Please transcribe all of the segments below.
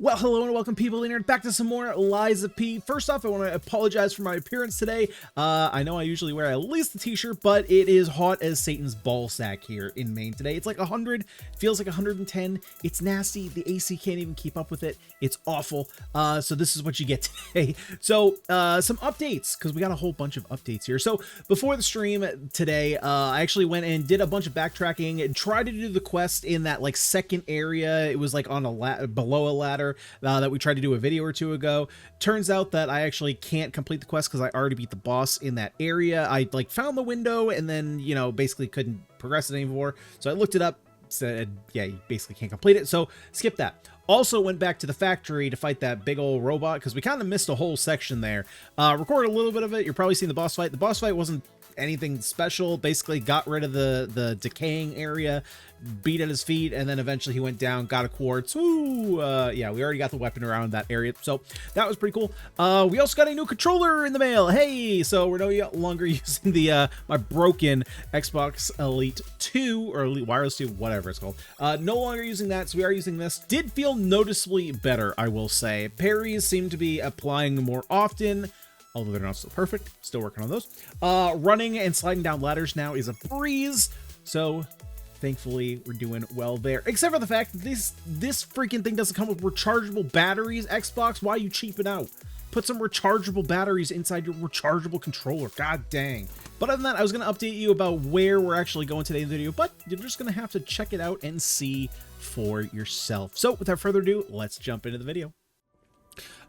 Well, hello and welcome people in here back to some more Liza P. First off, I want to apologize for my appearance today. I know I usually wear at least a t-shirt, but it is hot as Satan's ballsack here in Maine today. It's like 100, feels like 110. It's nasty. The AC can't even keep up with it. It's awful. So this is what you get today. So some updates, because we got a whole bunch of updates here. So before the stream today, I actually went and did a bunch of backtracking and tried to do the quest in that like second area. It was like on a below a ladder that we tried to do a video or two ago. Turns out that I actually can't complete the quest because I already beat the boss in that area. I like found the window and then, you know, basically couldn't progress it anymore. So I looked it up, said, yeah, you basically can't complete it. So skip that. Also went back to the factory to fight that big old robot because we kind of missed a whole section there. Recorded a little bit of it. You're probably seeing the boss fight. The boss fight wasn't anything special. Basically got rid of the decaying area, beat at his feet, and then eventually he went down, got a quartz. Woo! Yeah, we already got the weapon around that area, so that was pretty cool. We also got a new controller in the mail. Hey, so we're no longer using the my broken Xbox Elite 2 or Elite Wireless 2, whatever it's called. No longer using that, so we are using this. Did feel noticeably better, I will say. Parries seem to be applying more often, although they're not still perfect. Still working on those. Running and sliding down ladders now is a breeze, so thankfully we're doing well there. Except for the fact that this freaking thing doesn't come with rechargeable batteries. Xbox, why are you cheaping out? Put some rechargeable batteries inside your rechargeable controller. God dang. But other than that, I was going to update you about where we're actually going today in the video, but you're just going to have to check it out and see for yourself. So without further ado, let's jump into the video.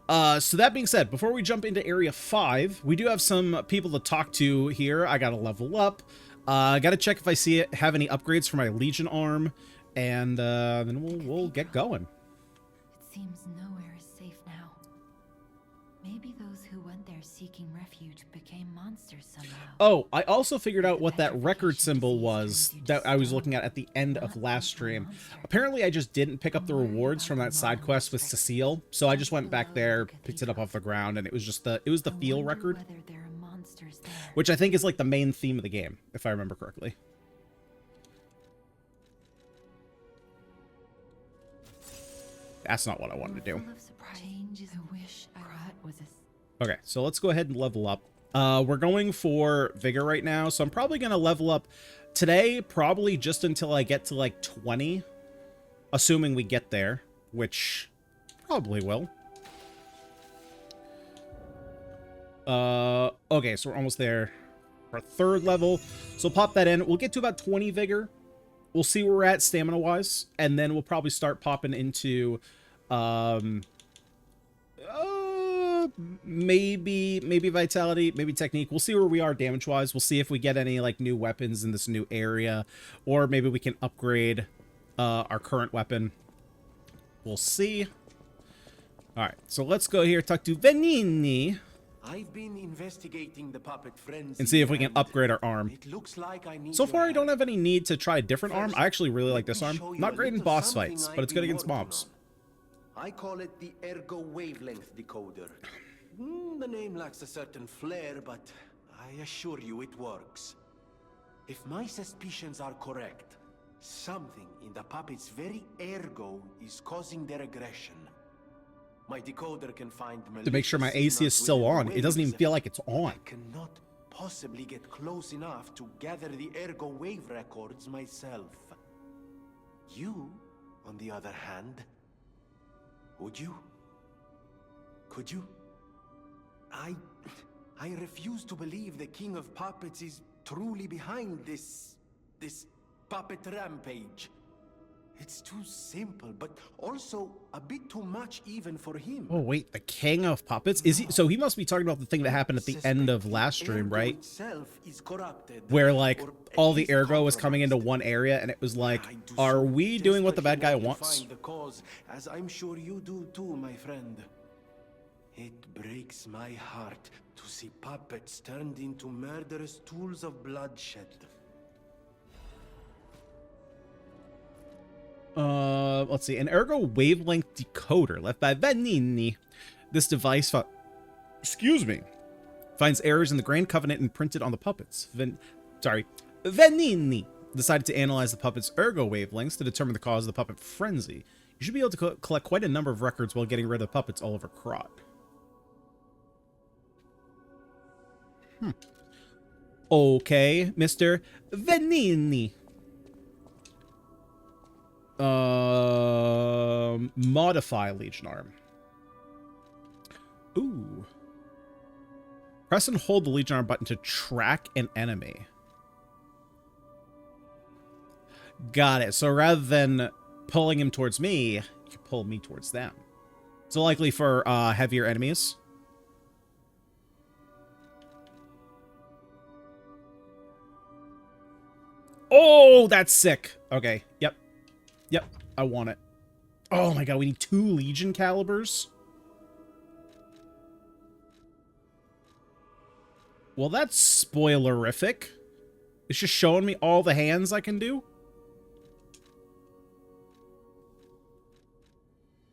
So that being said, before we jump into Area 5, we do have some people to talk to here. I gotta level up. I gotta check if I have any upgrades for my Legion arm, and then we'll get going. It seems nowhere is safe now. Maybe those who went there seeking refuge became monsters somehow. Oh, I also figured out what that record symbol was that I was looking at the end of last stream. Apparently, I just didn't pick up the rewards from that side quest with Cecile, so I just went back there, picked it up off the ground, and it was just the feel record, which I think is like the main theme of the game, if I remember correctly. That's not what I wanted to do. Okay, so let's go ahead and level up. We're going for Vigor right now, so I'm probably going to level up today, probably just until I get to like 20, assuming we get there, which probably will. Okay, so we're almost there. Our third level, so pop that in. We'll get to about 20 Vigor. We'll see where we're at stamina-wise, and then we'll probably start popping into maybe vitality, maybe technique. We'll see where we are damage wise. We'll see if we get any like new weapons in this new area, or maybe we can upgrade our current weapon. We'll see. All right, so let's go here, talk to Venini. I've been investigating the puppet frenzy and see if we can upgrade our arm. It looks like I need so far I don't have any need to try a different arm. I actually really like this arm. Not great in boss fights, but it's good against mobs. I call it the Ergo Wavelength Decoder. The name lacks a certain flair, but I assure you it works. If my suspicions are correct, something in the puppet's very ergo is causing their aggression. My decoder can find to make sure my AC is still on. It doesn't even feel like it's on. I cannot possibly get close enough to gather the ergo wave records myself. You, on the other hand, would you? Could you? I refuse to believe the King of Puppets is truly behind this puppet rampage. It's too simple, but also a bit too much even for him. Oh wait, the King of Puppets? Is he? So he must be talking about the thing that happened at the end of last stream, right? Where like all the ergo was coming into one area, and it was like, are we doing what the bad guy wants? As I'm sure you do too, my friend. It breaks my heart to see puppets turned into murderous tools of bloodshed. Let's see, an ergo wavelength decoder left by Venini. This device, finds errors in the Grand Covenant imprinted on the puppets. Venini decided to analyze the puppet's ergo wavelengths to determine the cause of the puppet frenzy. You should be able to collect quite a number of records while getting rid of puppets all over Krot. Okay, Mr. Venini. Modify Legion Arm. Ooh. Press and hold the Legion Arm button to track an enemy. Got it. So rather than pulling him towards me, you can pull me towards them. So likely for heavier enemies. Oh, that's sick. Okay. Yep. Yep. I want it. Oh my god, we need 2 Legion calibers. Well, that's spoilerific. It's just showing me all the hands I can do.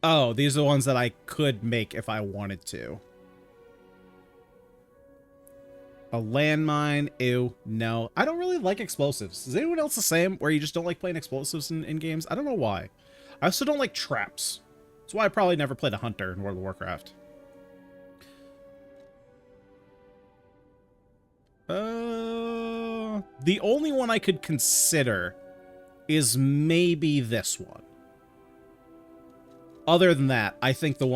Oh, these are the ones that I could make if I wanted to. A landmine. Ew. No. I don't really like explosives. Is anyone else the same? Where you just don't like playing explosives in games? I don't know why. I also don't like traps. That's why I probably never played a hunter in World of Warcraft. The only one I could consider is maybe this one. Other than that, I think the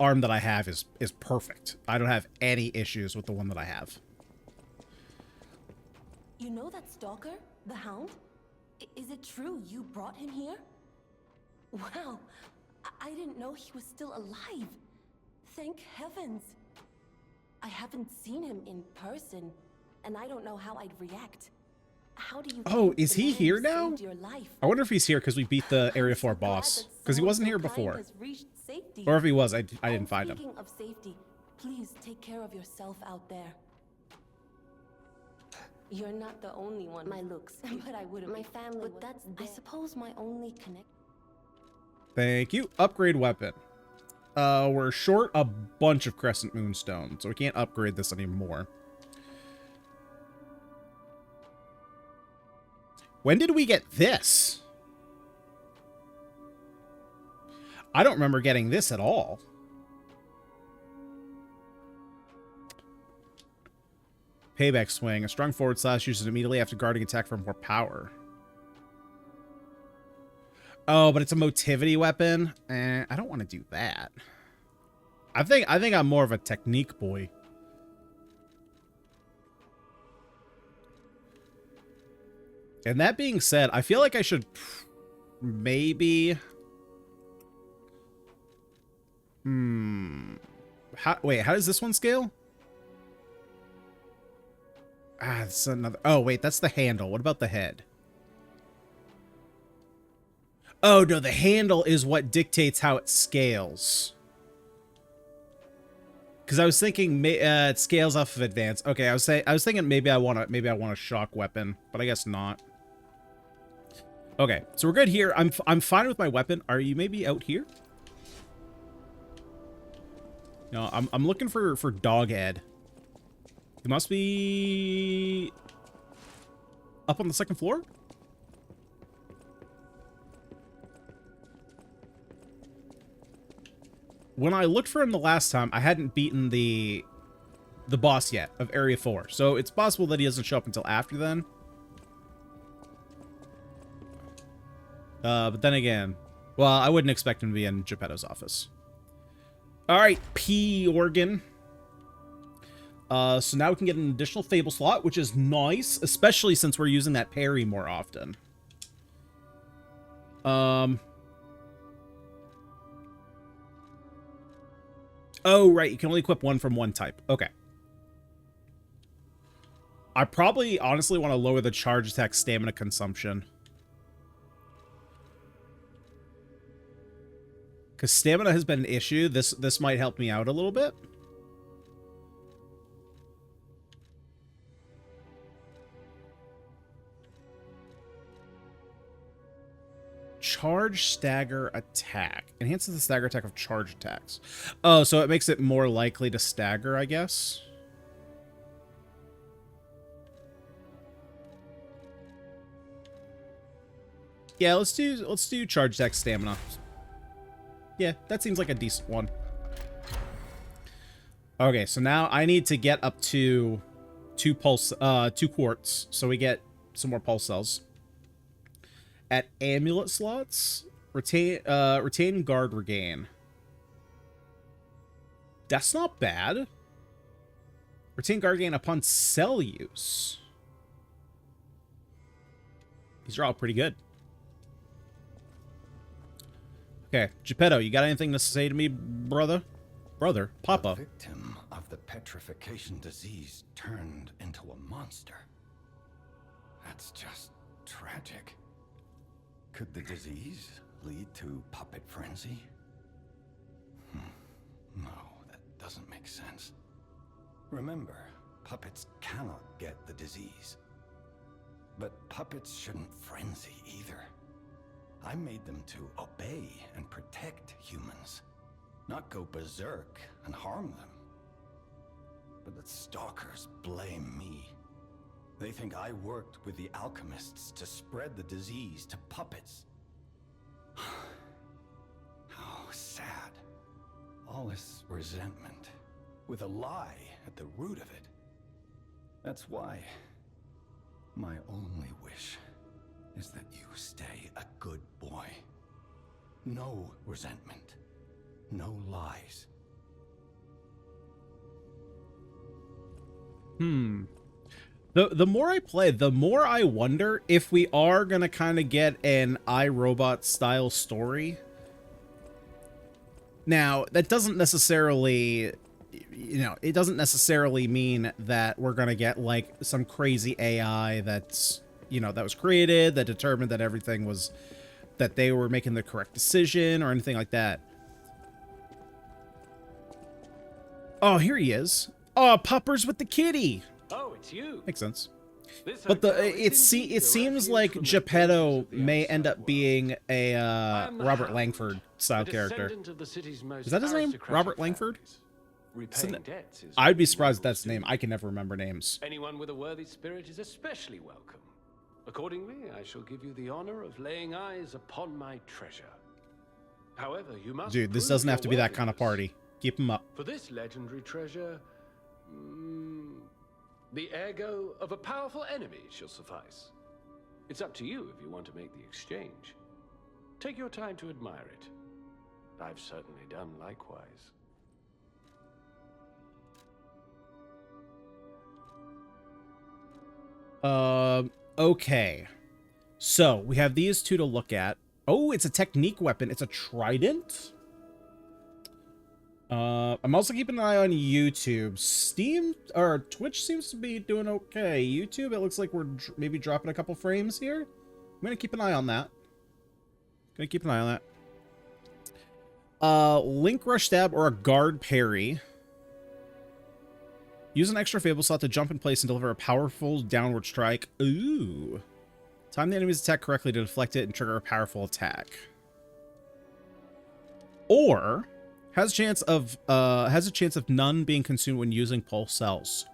arm that I have is perfect. I don't have any issues with the one that I have. You know that stalker? The Hound? Is it true you brought him here? Wow. I didn't know he was still alive. Thank heavens. I haven't seen him in person, and I don't know how I'd react. How do you Oh, think is the he man here who now? saved your life? I wonder if he's here because we beat the Area 4 I'm so glad boss. that Because he someone wasn't so here kind before. has reached safety. Or if he was, I didn't find him. Speaking of safety, please take care of yourself out there. You're not the only one. My looks, but I wouldn't. My family. But that's, I suppose, my only connect. Thank you. Upgrade weapon. We're short a bunch of Crescent Moonstone, so we can't upgrade this anymore. When did we get this? I don't remember getting this at all. Payback swing. A strong forward slash uses immediately after guarding attack for more power. Oh, but it's a motivity weapon. I don't want to do that. I think I'm more of a technique boy. And that being said, I feel like I should maybe... Wait, how does this one scale? Ah, it's another... Oh, wait, that's the handle. What about the head? Oh, no, the handle is what dictates how it scales. Because I was thinking it scales off of advance. Okay, I was thinking maybe I want a shock weapon, but I guess not. Okay, so we're good here. I'm fine with my weapon. Are you maybe out here? No, I'm looking for Doghead. It must be up on the second floor. When I looked for him the last time, I hadn't beaten the boss yet of Area 4, so it's possible that he doesn't show up until after then. But then again, well, I wouldn't expect him to be in Geppetto's office. All right, P organ. So now we can get an additional Fable slot, which is nice, especially since we're using that parry more often. Oh, right, you can only equip one from one type. Okay. I probably honestly want to lower the charge attack stamina consumption. Because stamina has been an issue. This might help me out a little bit. Charge stagger attack. Enhances the stagger attack of charge attacks. Oh, so it makes it more likely to stagger, I guess. Yeah, let's do charge attack stamina. Yeah, that seems like a decent one. Okay, so now I need to get up to 2 quartz, so we get some more pulse cells. At amulet slots, retain guard regain. That's not bad. Retain guard gain upon cell use. These are all pretty good. Okay, Geppetto, you got anything to say to me, brother? Brother, Papa. The victim of the petrification disease turned into a monster. That's just tragic. Could the disease lead to puppet frenzy? No, that doesn't make sense. Remember, puppets cannot get the disease. But puppets shouldn't frenzy either. I made them to obey and protect humans, not go berserk and harm them. But the stalkers blame me. They think I worked with the alchemists to spread the disease to puppets. How sad. All this resentment, with a lie at the root of it. That's why my only wish is that you stay a good boy. No resentment. No lies. The more I play, the more I wonder if we are going to kind of get an iRobot style story. Now, that doesn't necessarily, you know, it doesn't necessarily mean that we're going to get like some crazy AI that's, you know, that was created, that determined that everything was, that they were making the correct decision or anything like that. Oh, here he is. Oh, Puppers with the kitty. Oh, it's you. Makes sense. This But hotel it is indeed a seems refuge like from the Geppetto dangers of the may outside end up world. being a I am the Robert Hound, Langford style the character. descendant of the city's most Is that his name? aristocratic Robert Langford? families. Repaying debts is I'd be what surprised if nobles that's the name. do. I can never remember names. Anyone with a worthy spirit is especially welcome. Accordingly, I shall give you the honor of laying eyes upon my treasure. However, you must Dude, this prove doesn't have your to be that kind of worthiness. party. Keep him up. For this legendary treasure, the ergo of a powerful enemy shall suffice. It's up to you if you want to make the exchange. Take your time to admire it. I've certainly done likewise. Okay. So, we have these two to look at. Oh, it's a technique weapon. It's a trident. I'm also keeping an eye on YouTube. Steam, or Twitch seems to be doing okay. YouTube, it looks like we're maybe dropping a couple frames here. I'm gonna keep an eye on that. Link rush stab or a guard parry. Use an extra fable slot to jump in place and deliver a powerful downward strike. Ooh. Time the enemy's attack correctly to deflect it and trigger a powerful attack. Or has a chance of none being consumed when using pulse cells.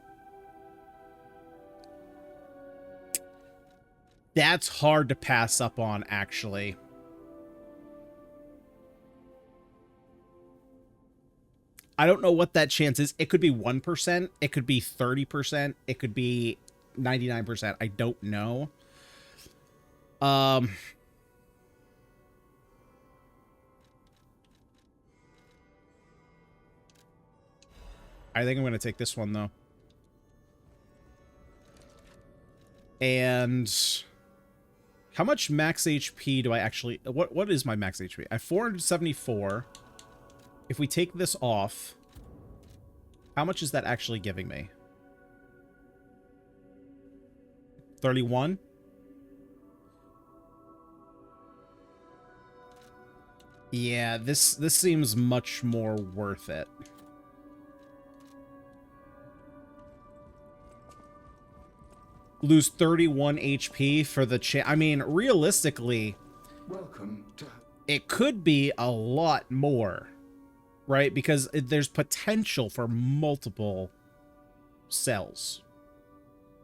That's hard to pass up on, actually. I don't know what that chance is. It could be 1%. It could be 30%. It could be 99%. I don't know. I think I'm going to take this one, though. And how much max HP do I actually... What is my max HP? I have 474. If we take this off, how much is that actually giving me? 31? Yeah, this seems much more worth it. Lose 31 HP for the I mean, realistically, Welcome to... it could be a lot more, right? Because there's potential for multiple cells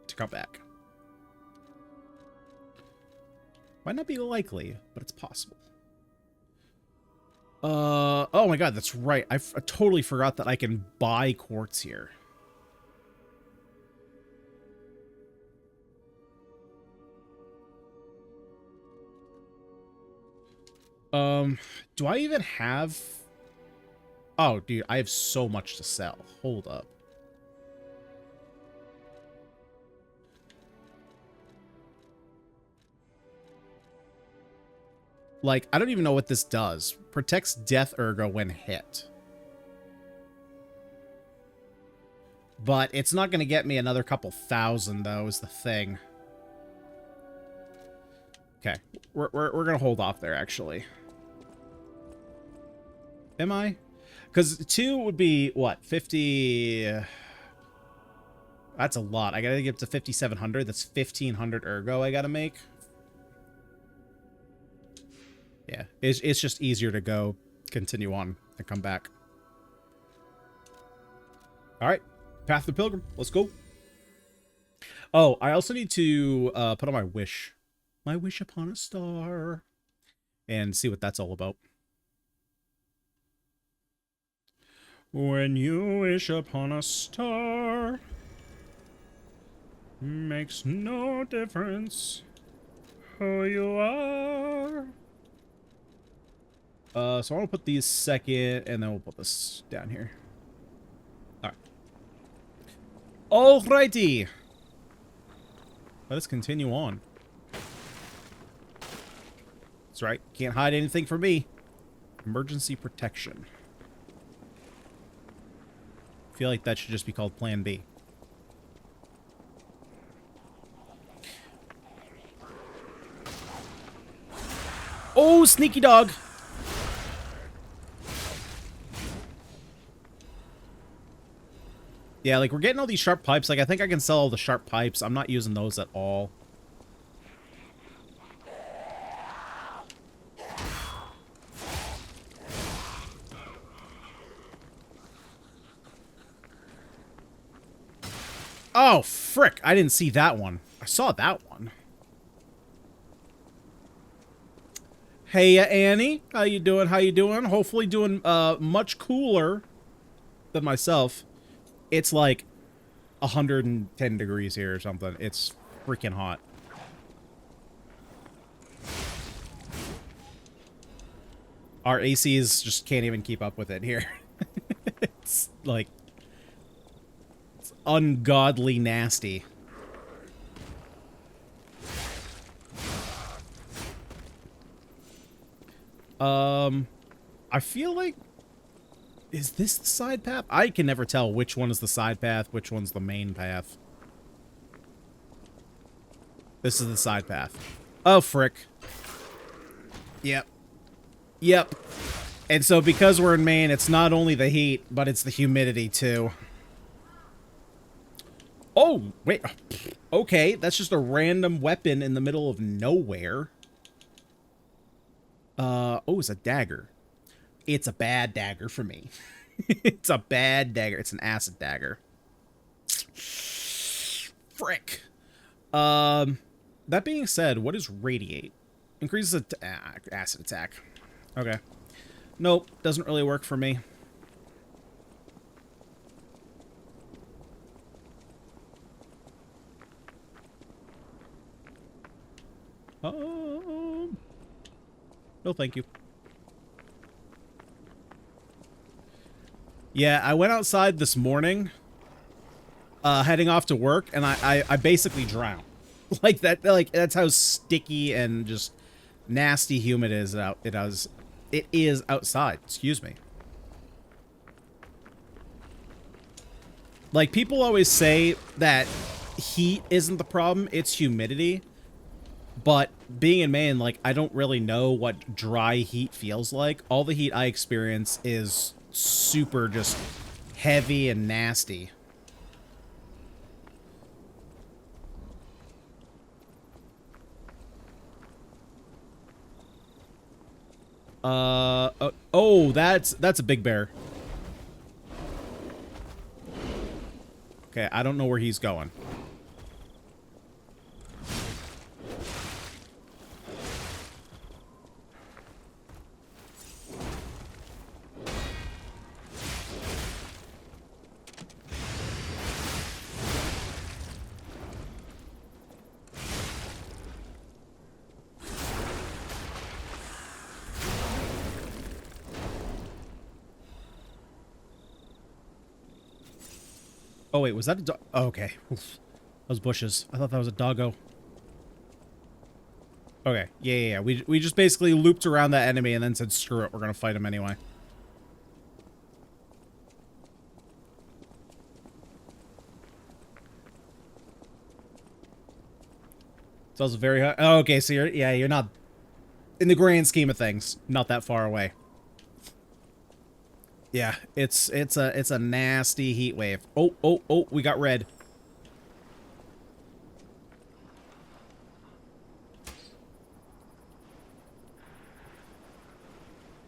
to come back. Might not be likely, but it's possible. Oh my god, that's right. I totally forgot that I can buy quartz here. Do I even have... Oh, dude, I have so much to sell. Hold up. Like, I don't even know what this does. Protects Death Ergo when hit. But it's not going to get me another couple thousand, though, is the thing. Okay, we're going to hold off there, actually. Am I? Because 2 would be, what, 50... That's a lot. I got to get to 5,700. That's 1,500 Ergo I got to make. Yeah, it's just easier to go, continue on, and come back. All right, Path of the Pilgrim. Let's go. Oh, I also need to put on my wish. My wish upon a star. And see what that's all about. When you wish upon a star, makes no difference who you are. So I want to put these second, and then we'll put this down here. All right. Alrighty. Let us continue on. That's right. Can't hide anything from me. Emergency protection. I feel like that should just be called Plan B. Oh, sneaky dog. Yeah, like, we're getting all these sharp pipes. Like, I think I can sell all the sharp pipes. I'm not using those at all. Oh, frick. I didn't see that one. I saw that one. Hey, Annie. How you doing? How you doing? Hopefully doing much cooler than myself. It's like 110 degrees here or something. It's freaking hot. Our ACs just can't even keep up with it here. It's like... it's ungodly nasty. I feel like... is this the side path? I can never tell which one is the side path, which one's the main path. This is the side path. Oh, frick. Yep. Yep. And so because we're in Maine, it's not only the heat, but it's the humidity, too. Oh, wait. Okay, that's just a random weapon in the middle of nowhere. Oh, it's a dagger. It's a bad dagger for me. It's a bad dagger. It's an acid dagger. Frick. That being said, what is radiate? Increases acid attack. Okay. Nope, doesn't really work for me. No, thank you. Yeah, I went outside this morning, heading off to work, and I basically drowned. Like that, like that's how sticky and just nasty humid it is outside. Excuse me. Like, people always say that heat isn't the problem, it's humidity. But being in Maine, like, I don't really know what dry heat feels like. All the heat I experience is super just heavy and nasty. Oh, that's a big bear. Okay, I don't know where he's going. Oh, wait, was that a dog? Oh, okay. Oof. Those bushes. I thought that was a doggo. Okay, yeah. We just basically looped around that enemy and then said, screw it, we're gonna fight him anyway. It's also very high. Oh, okay, so you're not, in the grand scheme of things, not that far away. Yeah, it's a nasty heat wave. Oh, we got red.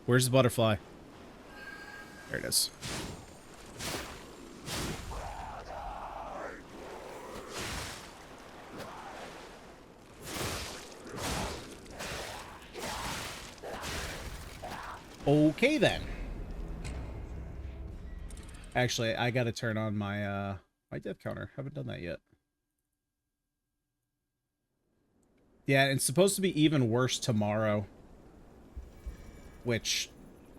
Where's the butterfly? There it is. Okay, then. Actually, I gotta turn on my, my death counter. Haven't done that yet. Yeah, it's supposed to be even worse tomorrow. Which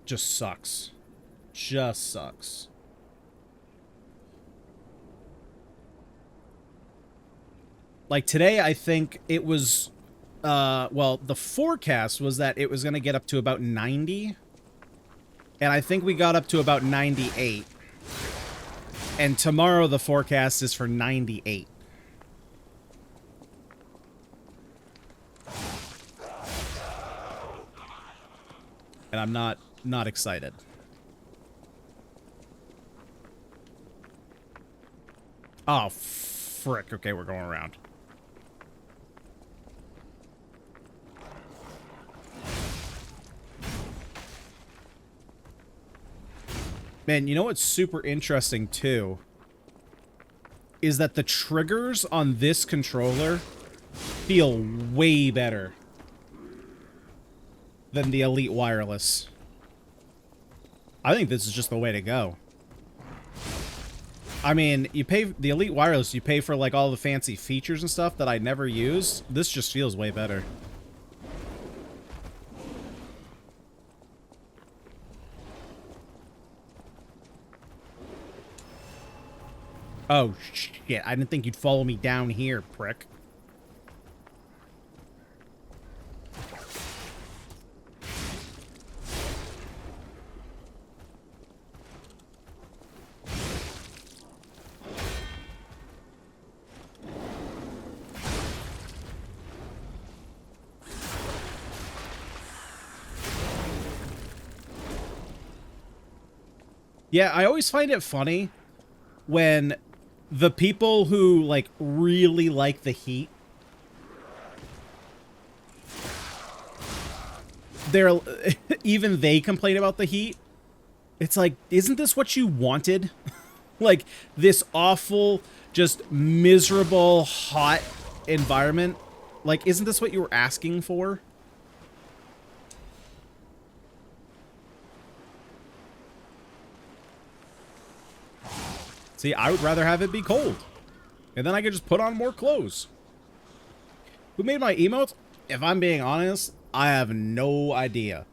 just sucks. Just sucks. Like, today, I think it was, well, the forecast was that it was gonna get up to about 90. And I think we got up to about 98. And tomorrow the forecast is for 98. And I'm not excited. Oh, frick. Okay, we're going around. Man, you know what's super interesting, too? Is that the triggers on this controller feel way better than the Elite Wireless. I think this is just the way to go. I mean, you pay the Elite Wireless, you pay for like all the fancy features and stuff that I never use. This just feels way better. Oh, shit. I didn't think you'd follow me down here, prick. Yeah, I always find it funny when the people who, like, really like the heat, they're, even they complain about the heat. It's like, isn't this what you wanted? Like, this awful, just miserable, hot environment? Like, isn't this what you were asking for? See, I would rather have it be cold. And then I could just put on more clothes. Who made my emotes? If I'm being honest, I have no idea.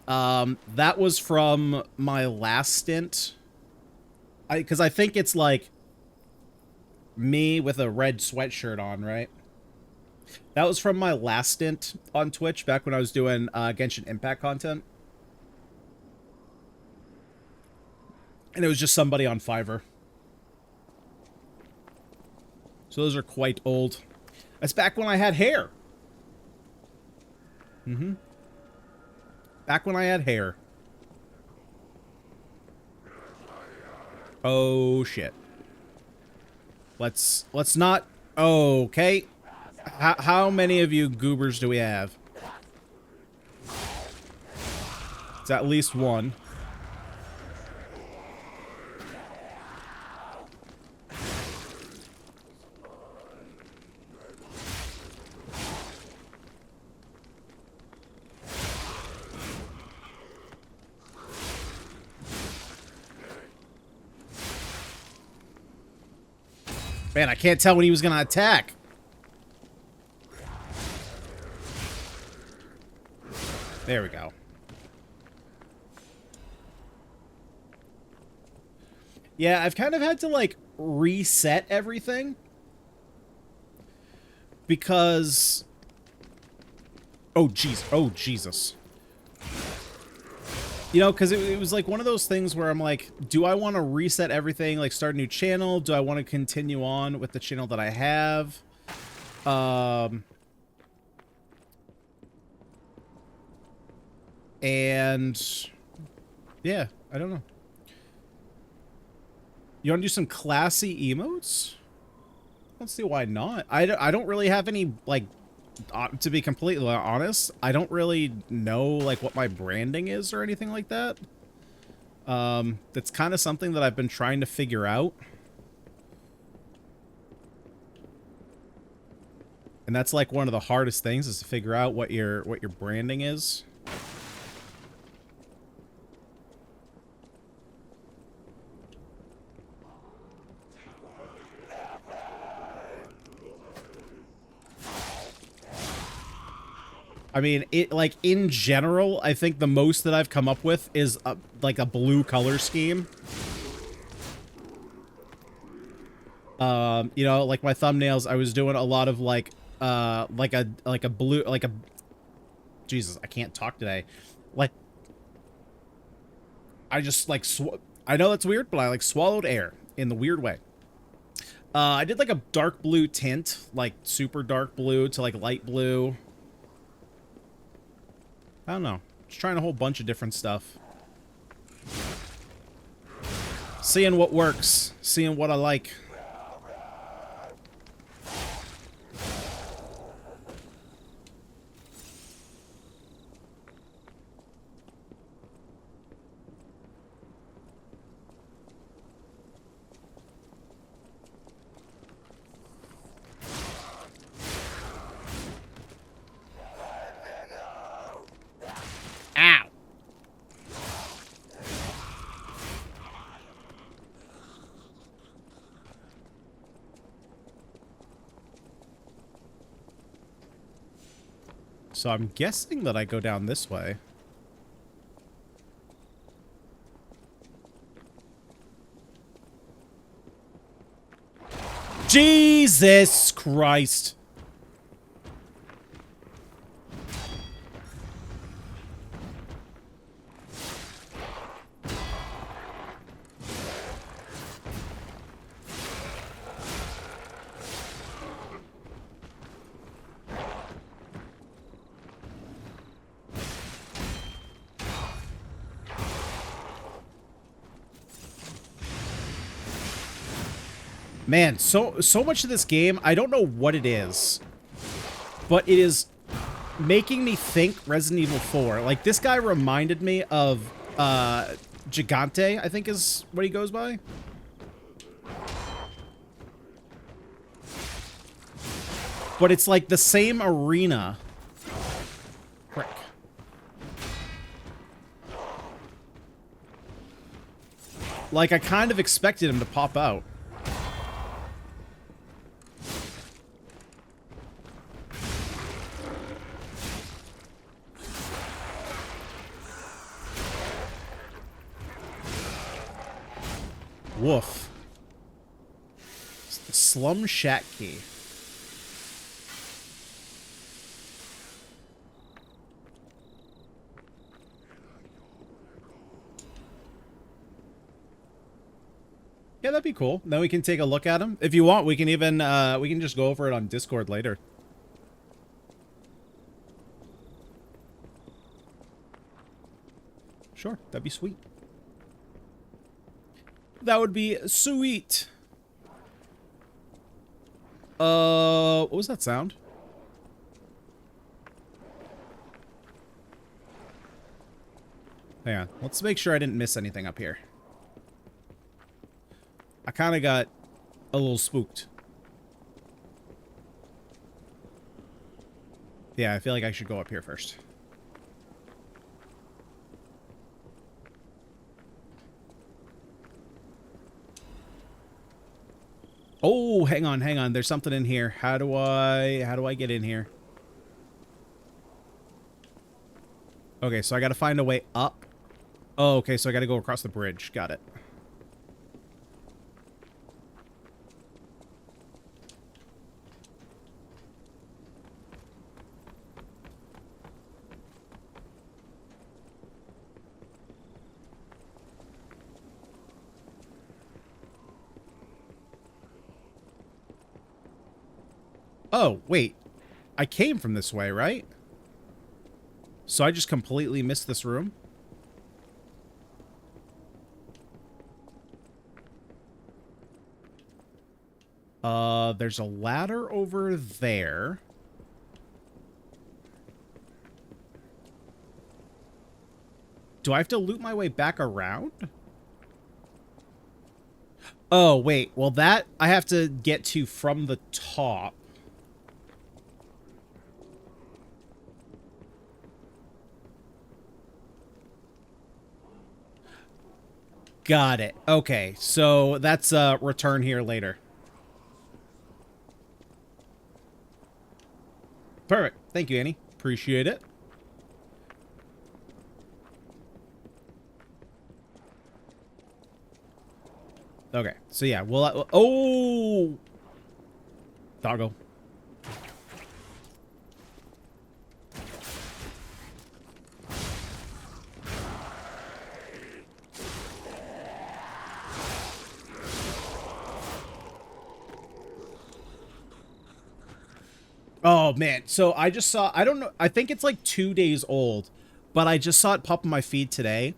That was from my last stint. Because I think it's like me with a red sweatshirt on, right? That was from my last stint on Twitch back when I was doing Genshin Impact content. And it was just somebody on Fiverr. So those are quite old. That's back when I had hair. Mm-hmm. Back when I had hair. Oh, shit. Let's not... Okay. How many of you goobers do we have? It's at least one. Man, I can't tell when he was going to attack. There we go. Yeah, I've kind of had to, like, reset everything because oh Jesus. You know, because it was like one of those things where I'm like, do I want to reset everything, like start a new channel? Do I want to continue on with the channel that I have? And yeah, I don't know. You want to do some classy emotes? I don't see why not. I don't really have any, like, to be completely honest, I don't really know, like, what my branding is or anything like that. That's kind of something that I've been trying to figure out. And that's, like, one of the hardest things is to figure out what your branding is. I mean, it like in general, I think the most that I've come up with is like a blue color scheme. You know, like my thumbnails, I was doing a lot of like a blue, like a, Jesus, I can't talk today. Like, I just like, I know that's weird, but I like swallowed air in the weird way. I did like a dark blue tint, like super dark blue to like light blue. I don't know. Just trying a whole bunch of different stuff. Seeing what works. Seeing what I like. Ow! So I'm guessing that I go down this way. Jesus Christ. Man, so much of this game, I don't know what it is, but it is making me think Resident Evil 4. Like, this guy reminded me of, Gigante, I think is what he goes by. But it's like the same arena. Frick. Like, I kind of expected him to pop out. Woof. Slum Shack key. Yeah, that'd be cool. Then we can take a look at them. If you want, we can even, we can just go over it on Discord later. Sure, that'd be sweet. That would be sweet. What was that sound? Hang on. Let's make sure I didn't miss anything up here. I kind of got a little spooked. Yeah, I feel like I should go up here first. Oh, hang on, hang on. There's something in here. How do I get in here? Okay, so I got to find a way up. Oh, okay, so I got to go across the bridge. Got it. Oh, wait. I came from this way, right? So I just completely missed this room? There's a ladder over there. Do I have to loot my way back around? Oh, wait. Well, that I have to get to from the top. Got it. Okay, so that's return here later. Perfect. Thank you, Annie. Appreciate it. Okay, so yeah, we'll... oh! Doggo. Oh, man. So I just saw... I don't know. I think it's like 2 days old, but I just saw it pop on my feed today.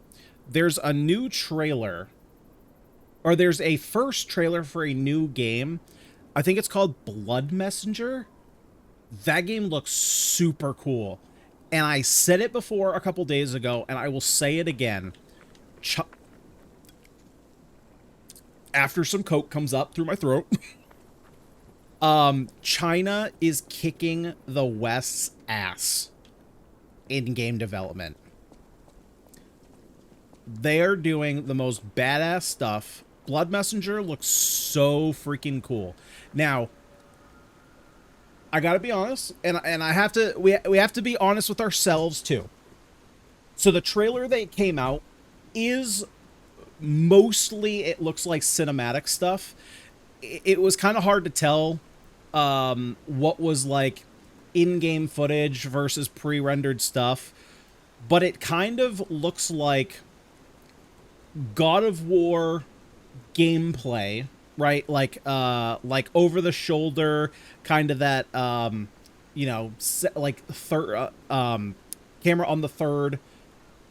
There's a new trailer... or there's a first trailer for a new game. I think it's called Blood Messenger. That game looks super cool. And I said it before a couple days ago, and I will say it again. After some coke comes up through my throat. China is kicking the West's ass in game development. They're doing the most badass stuff. Blood Messenger looks so freaking cool. Now, I gotta be honest, and I have to, we have to be honest with ourselves too. So the trailer that came out is mostly, it looks like cinematic stuff. It was kind of hard to tell what was like in-game footage versus pre-rendered stuff, but it kind of looks like God of War gameplay, right? Like over the shoulder, kind of that you know, like camera on the third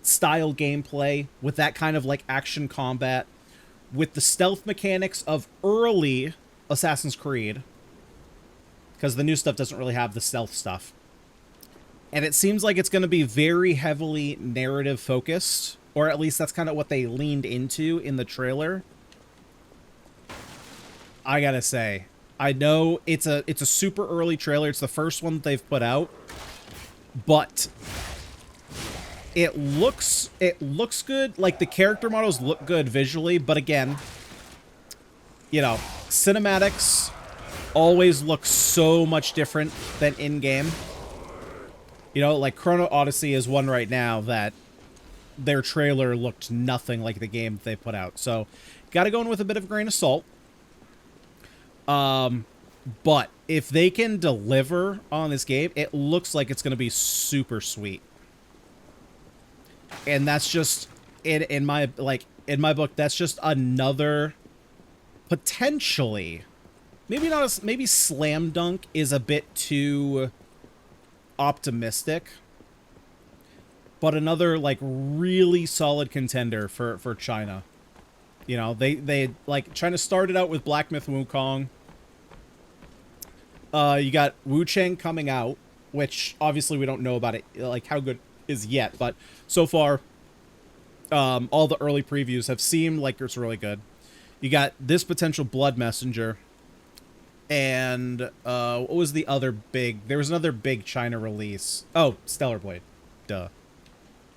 style gameplay with that kind of like action combat with the stealth mechanics of early Assassin's Creed, because the new stuff doesn't really have the stealth stuff. And it seems like it's going to be very heavily narrative focused, or at least that's kind of what they leaned into in the trailer. I gotta say, I know it's a super early trailer. It's the first one that they've put out, but it looks good. Like, the character models look good visually, but again, you know, cinematics always look so much different than in-game. You know, like Chrono Odyssey is one right now that their trailer looked nothing like the game that they put out. So, gotta go in with a bit of a grain of salt. But if they can deliver on this game, it looks like it's going to be super sweet. And that's just, in my book, that's just another potentially, maybe slam dunk is a bit too optimistic, but another like really solid contender for China. You know, they like, China started out with Black Myth Wukong. You got Wu Chang coming out, which obviously we don't know about it, like how good is yet, but so far, all the early previews have seemed like it's really good. You got this potential Blood Messenger, and what was the other big? There was another big China release. Oh, Stellar Blade, duh.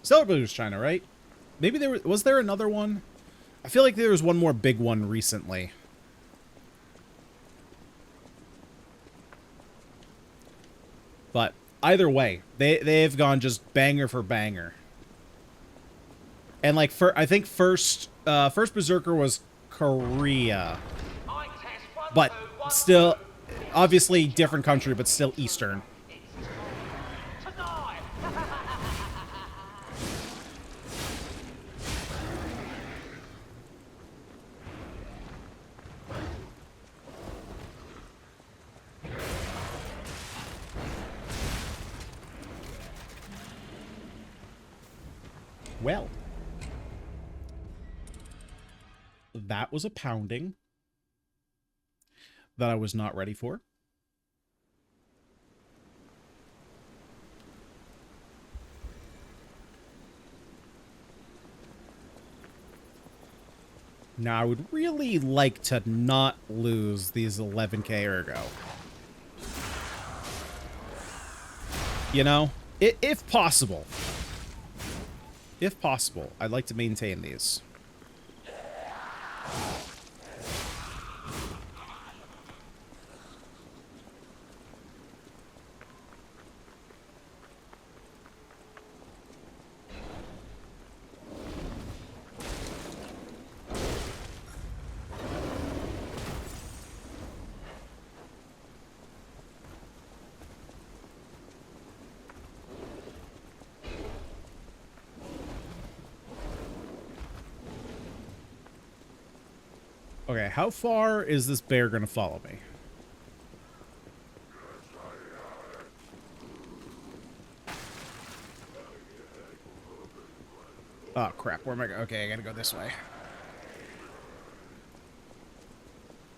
Stellar Blade was China, right? Maybe was there another one? I feel like there was one more big one recently. But either way, they've gone just banger for banger. And like, I think first Berserker was Korea, but still, obviously different country, but still Eastern. Well. That was a pounding that I was not ready for. Now, I would really like to not lose these 11k ergo. You know, if possible. If possible, I'd like to maintain these. Okay, how far is this bear going to follow me? Oh, crap. Where am I going? Okay, I gotta go this way.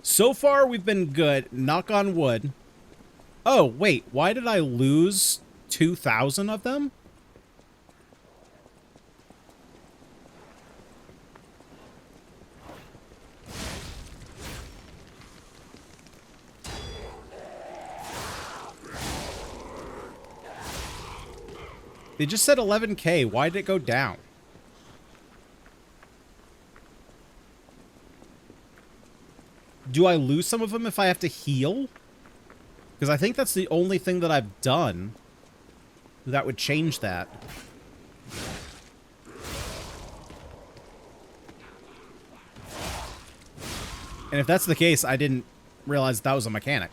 So far, we've been good. Knock on wood. Oh, wait. Why did I lose 2,000 of them? They just said 11k. Why did it go down? Do I lose some of them if I have to heal? Because I think that's the only thing that I've done that would change that. And if that's the case, I didn't realize that was a mechanic.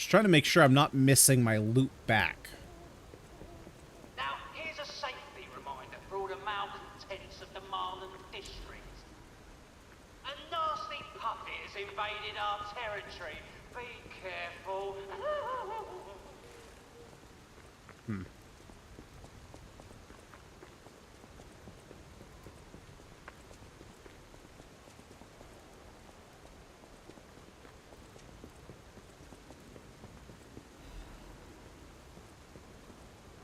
Just trying to make sure I'm not missing my loot back. Now, here's a safety reminder for all the malcontents of the Marlin district. A nasty puppet has invaded our territory. Be careful.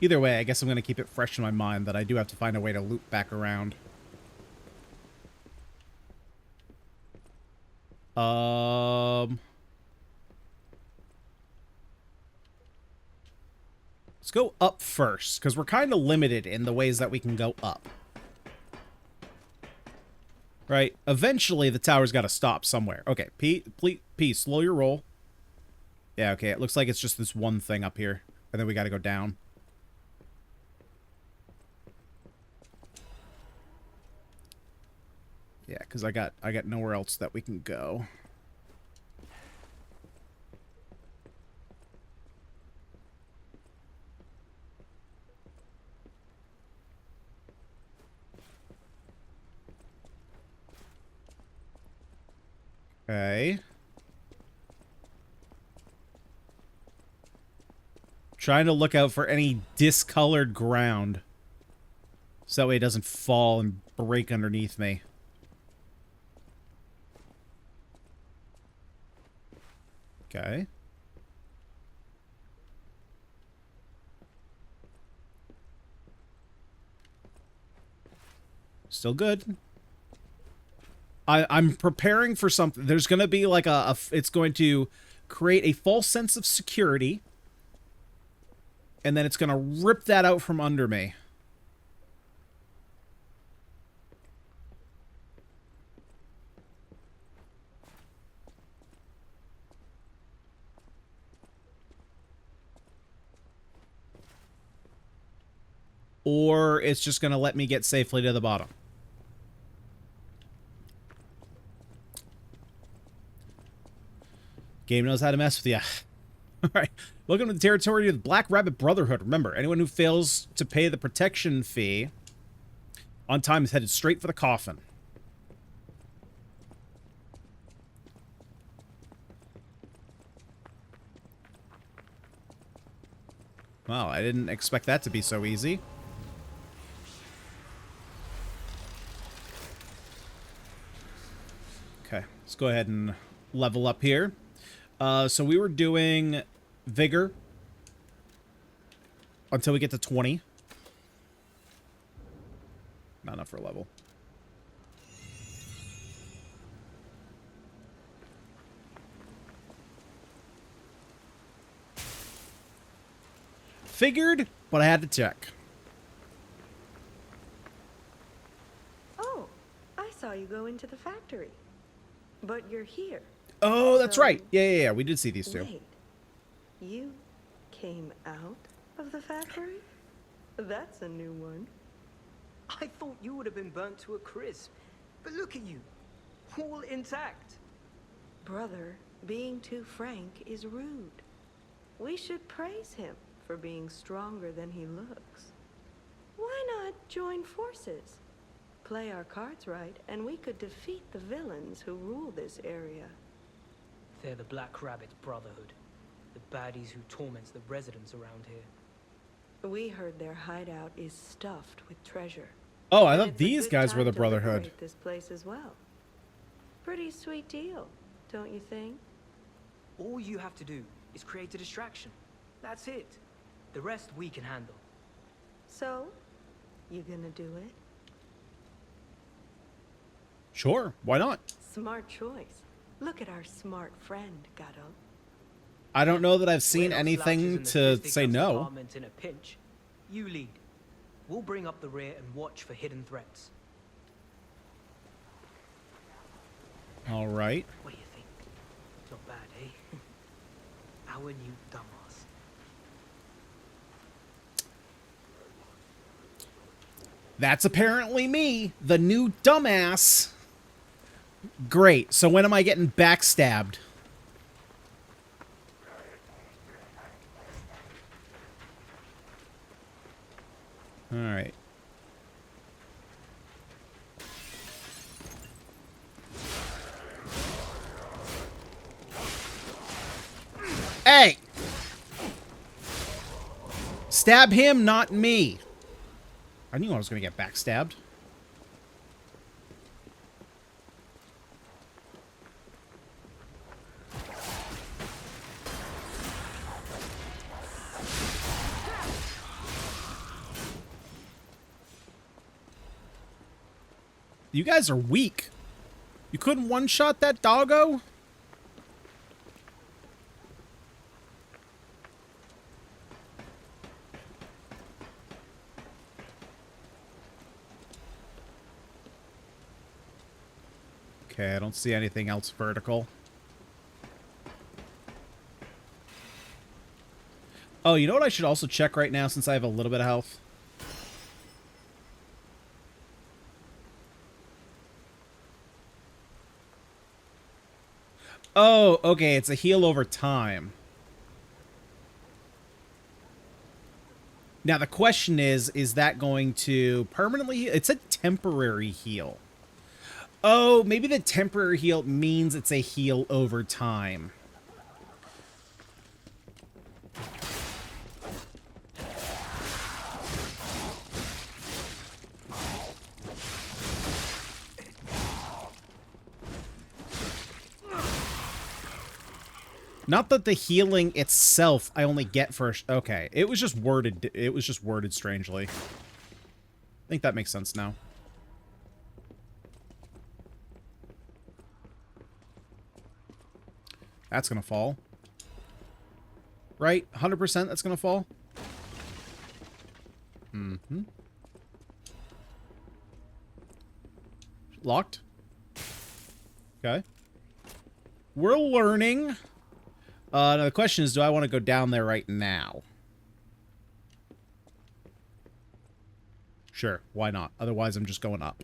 Either way, I guess I'm going to keep it fresh in my mind that I do have to find a way to loop back around. Let's go up first, because we're kind of limited in the ways that we can go up. Right? Eventually, the tower's got to stop somewhere. Okay, P, slow your roll. Yeah, okay, it looks like it's just this one thing up here, and then we got to go down. Yeah, because I got nowhere else that we can go. Okay. Trying to look out for any discolored ground, so that way it doesn't fall and break underneath me. Okay. Still good. I'm preparing for something. There's going to be like it's going to create a false sense of security. And then it's going to rip that out from under me. Or it's just going to let me get safely to the bottom. Game knows how to mess with you. Alright. Welcome to the territory of the Black Rabbit Brotherhood. Remember, anyone who fails to pay the protection fee on time is headed straight for the coffin. Wow, I didn't expect that to be so easy. Okay, let's go ahead and level up here. So we were doing Vigor until we get to 20. Not enough for a level. Figured, but I had to check. Oh, I saw you go into the factory. But you're here. Oh, that's So- right. Yeah. We did see these two. Wait, you came out of the factory? That's a new one. I thought you would have been burnt to a crisp. But look at you, all intact. Brother, being too frank is rude. We should praise him for being stronger than he looks. Why not join forces? Play our cards right, and we could defeat the villains who rule this area. They're the Black Rabbit Brotherhood, the baddies who torment the residents around here. We heard their hideout is stuffed with treasure. Oh, I And thought it's a these good guys were the time to Brotherhood. liberate this place as well. Pretty sweet deal, don't you think? All you have to do is create a distraction. That's it. The rest we can handle. So, you gonna do it? Sure, why not? Smart choice. Look at our smart friend, Gato. I don't know that I've seen We're not anything slouches in to the say fisticuffs no. department in a pinch. You lead. We'll bring up the rear and watch for hidden threats. All right. What do you think? Not bad, eh? Our new dumbass. That's apparently me, the new dumbass. Great. So when am I getting backstabbed? All right. Hey! Stab him, not me. I knew I was going to get backstabbed. You guys are weak. You couldn't one-shot that doggo? Okay, I don't see anything else vertical. Oh, you know what I should also check right now since I have a little bit of health? Oh, okay, it's a heal over time. Now, the question is that going to permanently... It's a temporary heal. Oh, maybe the temporary heal means it's a heal over time. Not that the healing itself I only get for... Okay, it was just worded strangely. I think that makes sense now. That's gonna fall. Right? 100% that's gonna fall? Mm-hmm. Locked. Okay. We're learning. Now the question is, do I want to go down there right now? Sure, why not? Otherwise, I'm just going up.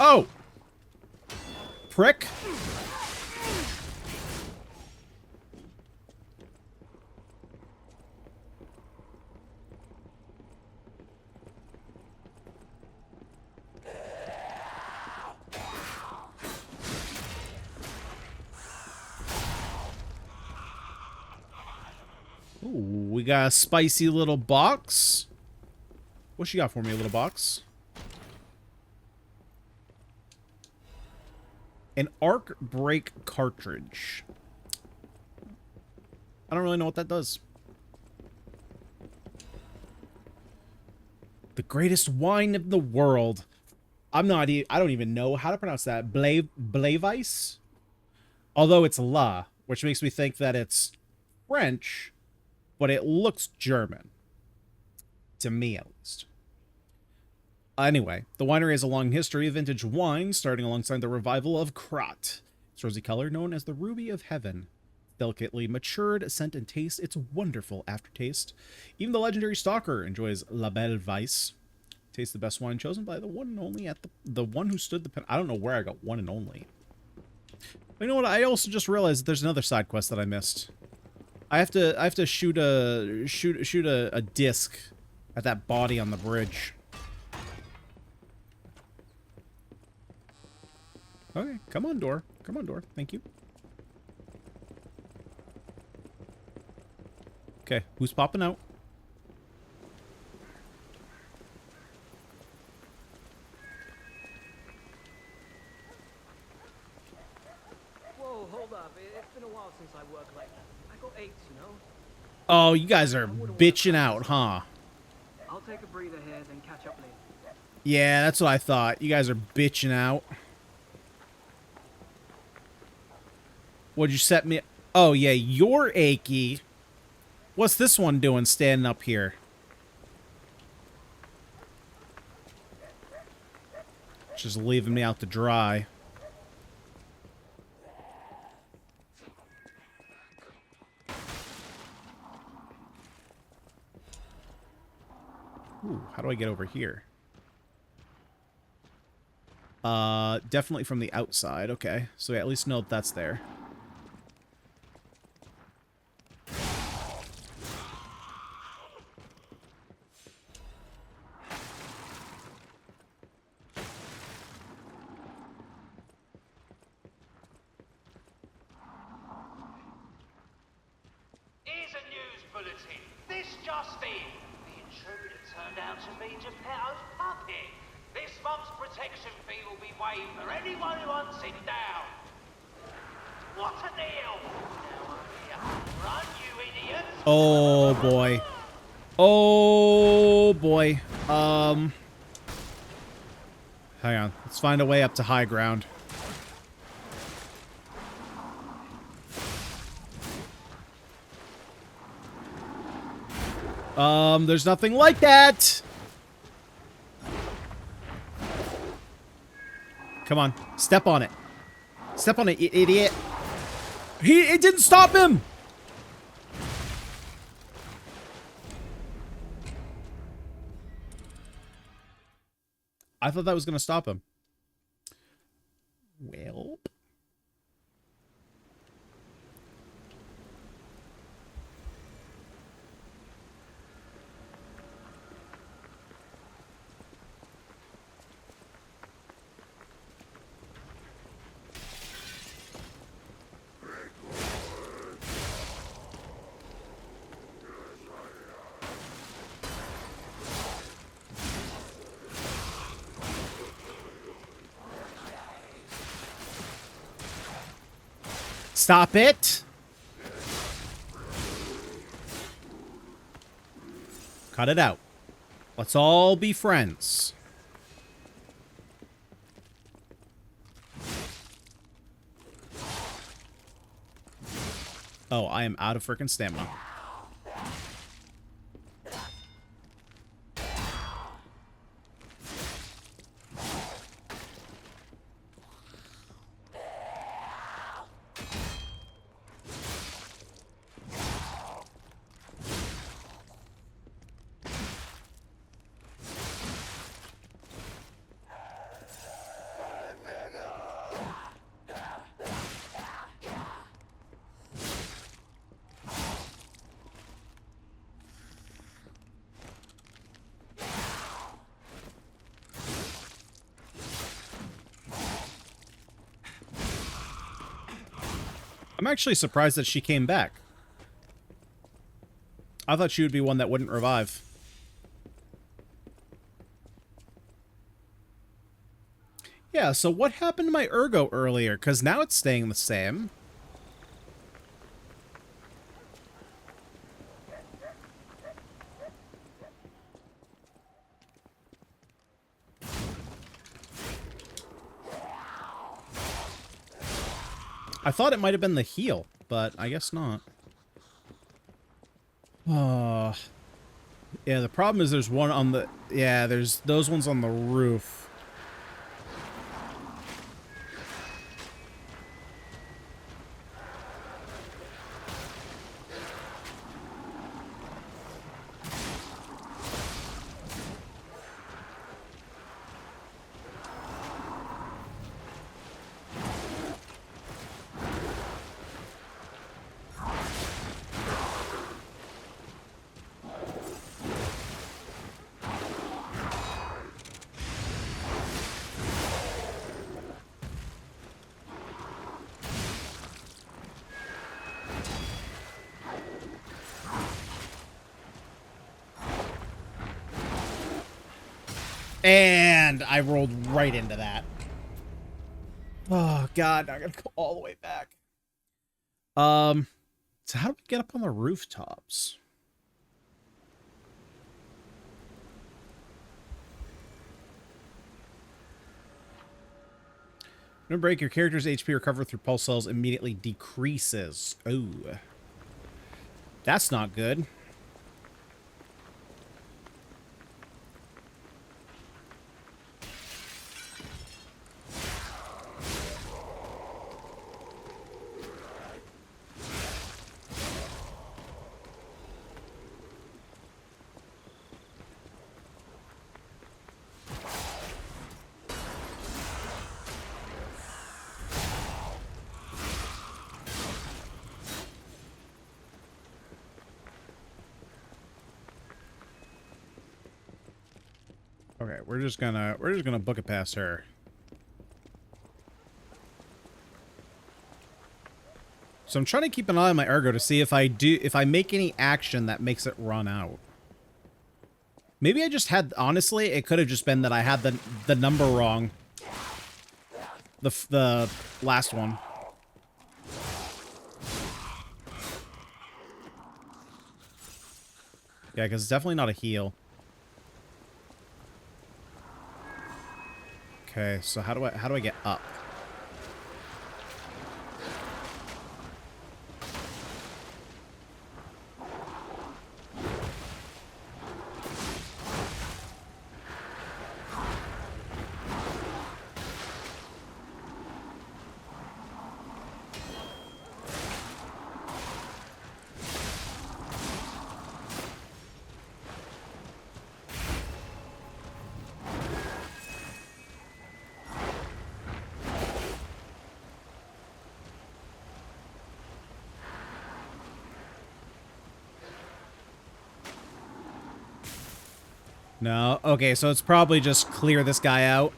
Oh! Prick. Ooh, we got a spicy little box. What you got for me, little box? An arc break cartridge. I don't really know what that does. The greatest wine in the world. I don't even know how to pronounce that. Blavice? Although it's La, which makes me think that it's French, but it looks German. To me, at least. Anyway, the winery has a long history of vintage wine, starting alongside the revival of Krat. Its rosy color, known as the Ruby of Heaven. Delicately matured scent and taste, its wonderful aftertaste. Even the legendary Stalker enjoys La Belle Weiss. Tastes the best wine chosen by the one and only at the one who stood the pen. I don't know where I got one and only. But you know what? I also just realized that there's another side quest that I missed. I have to shoot a disc at that body on the bridge. Okay, come on, door. Come on, door. Thank you. Okay, who's popping out? Whoa, hold up. It's been a while since I worked like that. I got aches, you know? Oh, you guys are bitching out, huh? I'll take a breather here, then catch up later. Yeah, that's what I thought. You guys are bitching out. What'd you set me? Oh, yeah, you're achy. What's this one doing standing up here? Just leaving me out to dry. Ooh, how do I get over here? Definitely from the outside. Okay, so we at least know that that's there. Here's a news bulletin. This just in. The intruder turned out to be Geppetto's puppet. This month's protection fee will be waived for anyone who hunts him down. What a deal! Now I'm here. Run, you idiots! Oh boy. Oh boy. Hang on. Let's find a way up to high ground. There's nothing like that. Come on. Step on it. Step on it, you idiot. It didn't stop him. I thought that was going to stop him. Well. Stop it. Cut it out. Let's all be friends. Oh, I am out of freaking stamina. I'm actually surprised that she came back. I thought she would be one that wouldn't revive. Yeah, so what happened to my ergo earlier? Because now it's staying the same. I thought it might have been the heal, but I guess not. Oh. Yeah, the problem is there's one on the... Yeah, there's those ones on the roof. And I rolled right into that. Oh, God. I gotta go all the way back. So how do we get up on the rooftops? When break, your character's HP recovered through pulse cells immediately decreases. Oh. That's not good. Okay, we're just gonna book it past her. So I'm trying to keep an eye on my ergo to see if I make any action that makes it run out. Maybe I just had, honestly, it could have just been that I had the number wrong. The last one. Yeah, because it's definitely not a heal. Okay, so how do I get up? No? Okay, so it's probably just clear this guy out.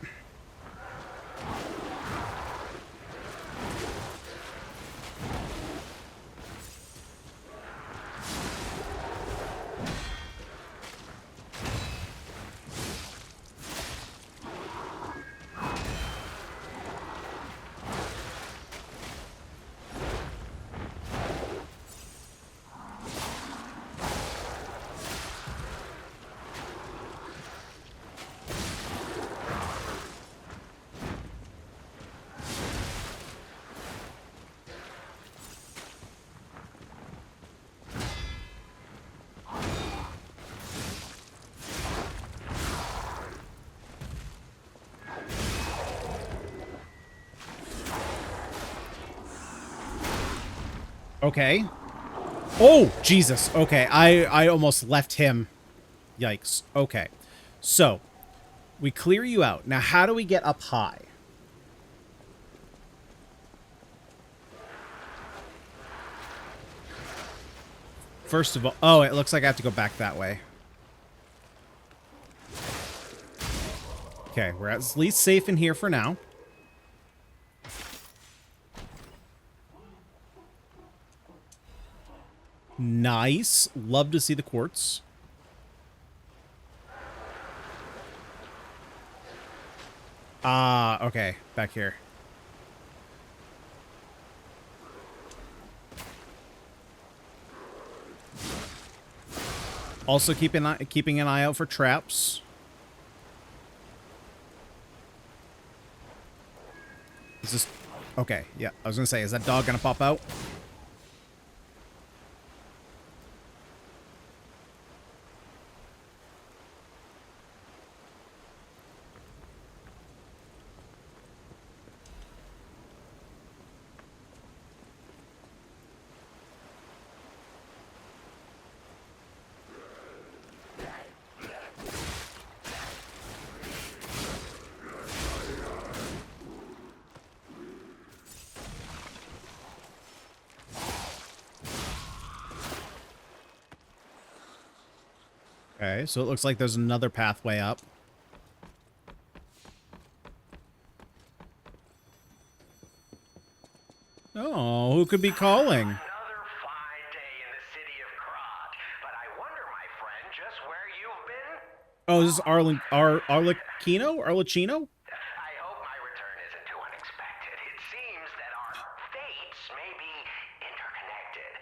Okay. Oh, Jesus. Okay, I almost left him. Yikes. Okay. So, we clear you out. Now, how do we get up high? First of all... Oh, it looks like I have to go back that way. Okay, we're at least safe in here for now. Nice. Love to see the quartz. Ah, okay. Back here. Also keeping an eye out for traps. Is this... Okay, yeah. I was gonna say, is that dog gonna pop out? Okay, so it looks like there's another pathway up. Oh, who could be calling? Another fine day in the city of Krat, but I wonder, my friend, just where you've been? Oh, is this Arlecchino? Arlecchino? I hope my return isn't too unexpected. It seems that our fates may be interconnected.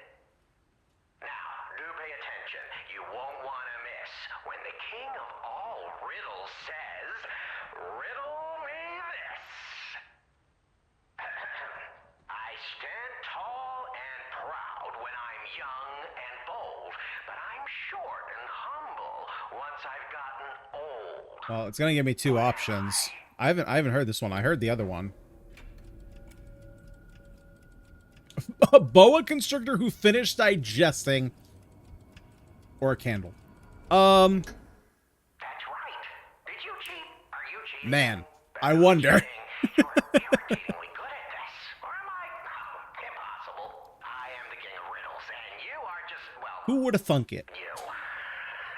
Now, do pay attention. You won't want to miss when the king of all riddles says, "Riddle me this." I stand tall and proud when I'm young and bold, but I'm short and humble once I've gotten old. Well, it's gonna give me two options. I haven't heard this one. I heard the other one. A boa constrictor who finished digesting, or a candle. That's right. Did you cheat? Are you cheating? Man, I wonder. You're irritatingly good at this. Or am I? Impossible. I am the king of riddles, and you are just, well, Who would have thunk it? you.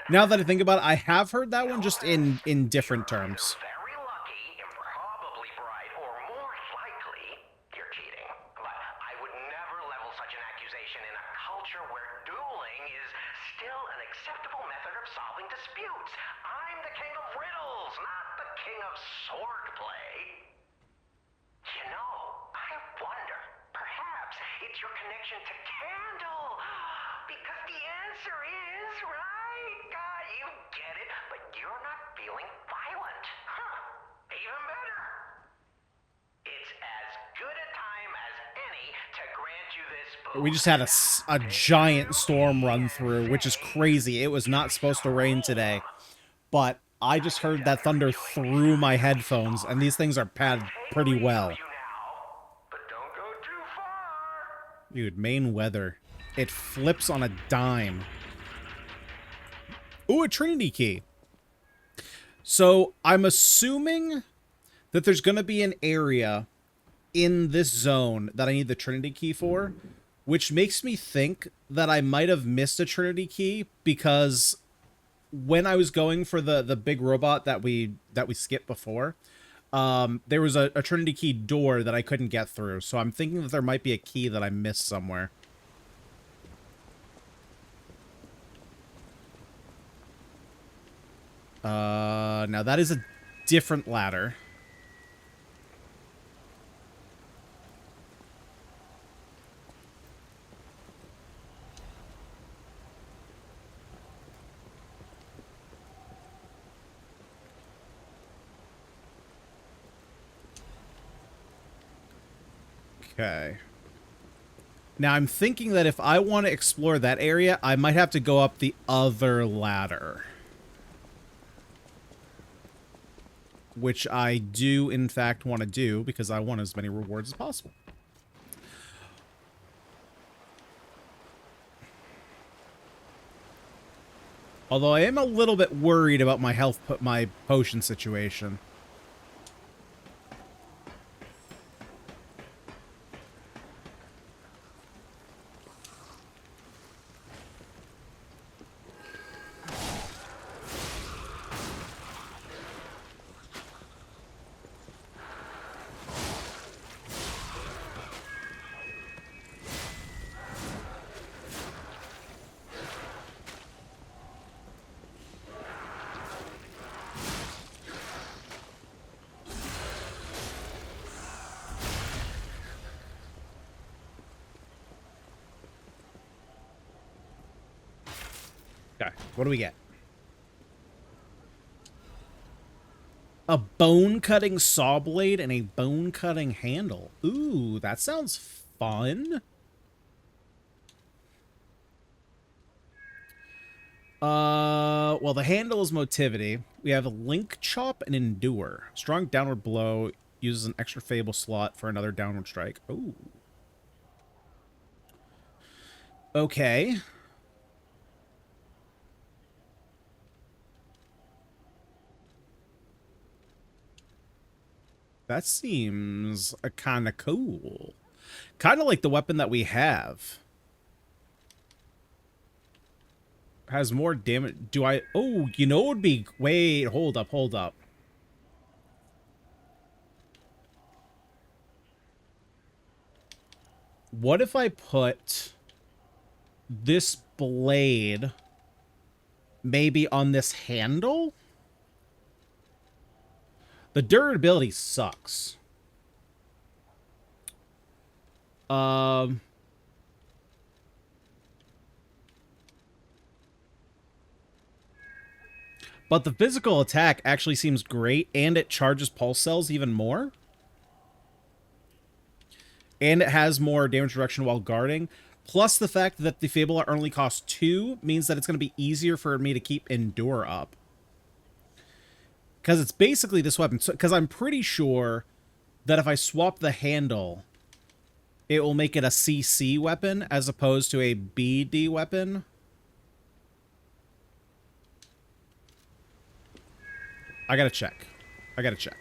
Now that I think about it, I have heard that one just in different terms. Very lucky, improbably bright, or more likely, you're cheating. But I would never level such an accusation in a culture where dueling is still an acceptable method of solving disputes. I'm the king of riddles, not the king of swordplay. You know, I wonder, perhaps it's your connection to Candle. Because the answer is, right? You get it, but you're not feeling violent. Huh. Even better. It's as good a time as any to grant you this boost. We just had a giant storm run through, which is crazy. It was not supposed to rain today, but I just heard that thunder through my headphones, and these things are padded pretty well. But don't go too far. Dude, Maine weather. It flips on a dime. Ooh, a Trinity key. So, I'm assuming that there's going to be an area in this zone that I need the Trinity key for, which makes me think that I might have missed a Trinity key because when I was going for the big robot that we skipped before, there was a Trinity key door that I couldn't get through. So I'm thinking that there might be a key that I missed somewhere. Now that is a different ladder. Okay. Now I'm thinking that if I want to explore that area, I might have to go up the other ladder. Which I do, in fact, want to do, because I want as many rewards as possible. Although I am a little bit worried about my health, my potion situation. Okay, what do we get? A bone-cutting saw blade and a bone-cutting handle. Ooh, that sounds fun. Well, the handle is motivity. We have a link chop and endure. Strong downward blow uses an extra fable slot for another downward strike. Ooh. Okay. That seems kind of cool. Kind of like the weapon that we have. Has more damage. Do I... Oh, you know it would be... Wait, hold up, hold up. What if I put this blade maybe on this handle? The durability sucks. But the physical attack actually seems great, and it charges pulse cells even more. And it has more damage reduction while guarding. Plus the fact that the Fable Art only costs 2 means that it's going to be easier for me to keep Endure up. Because it's basically this weapon. Because I'm pretty sure that if I swap the handle, it will make it a CC weapon as opposed to a BD weapon. I gotta check. I gotta check.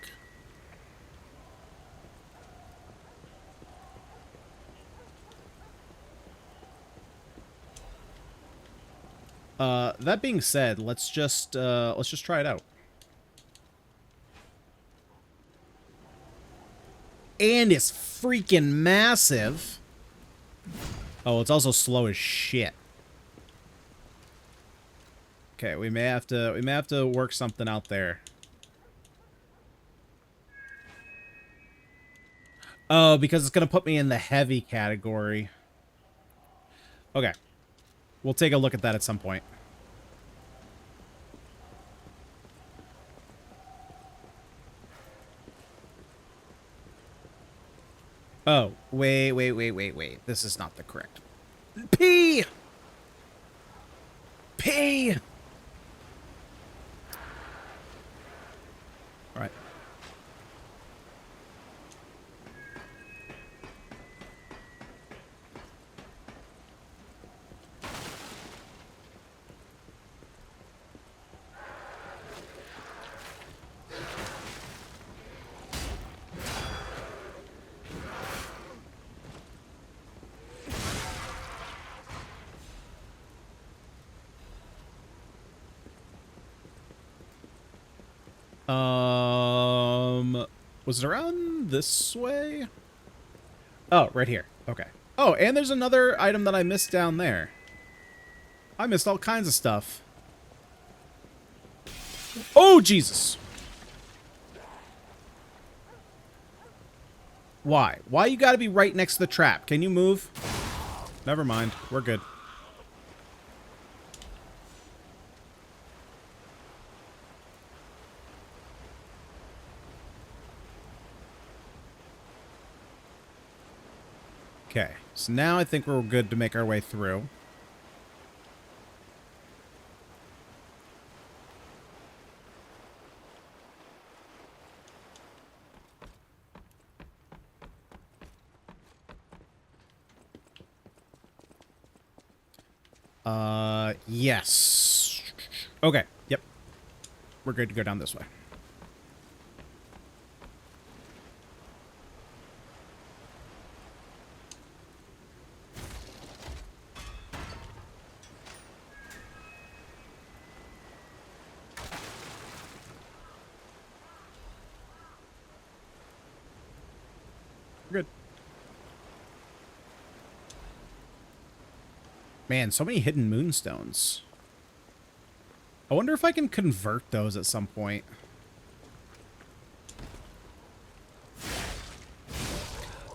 That being said, let's just try it out. And it's freaking massive. Oh, it's also slow as shit. Okay, we may have to work something out there. Oh, because it's gonna put me in the heavy category. Okay. We'll take a look at that at some point. Oh, wait. This is not the correct. P! P! Alright. Was it around this way? Oh, right here. Okay. Oh, and there's another item that I missed down there. I missed all kinds of stuff. Oh, Jesus. Why? Why you gotta be right next to the trap? Can you move? Never mind. We're good. Okay, so now I think we're good to make our way through. Yes. Okay, yep. We're good to go down this way. We're good. Man, so many hidden moonstones. I wonder if I can convert those at some point.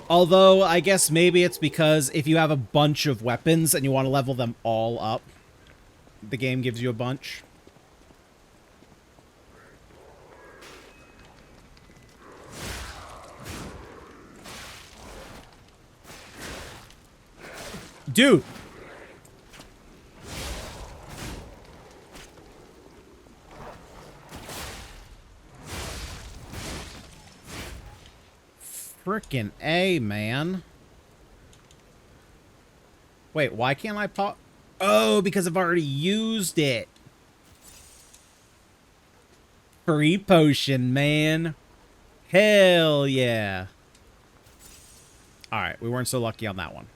Although, I guess maybe it's because if you have a bunch of weapons and you want to level them all up, the game gives you a bunch. Dude! Frickin' A, man. Wait, why can't I pop? Oh, because I've already used it. Free potion, man. Hell yeah. Alright, we weren't so lucky on that one.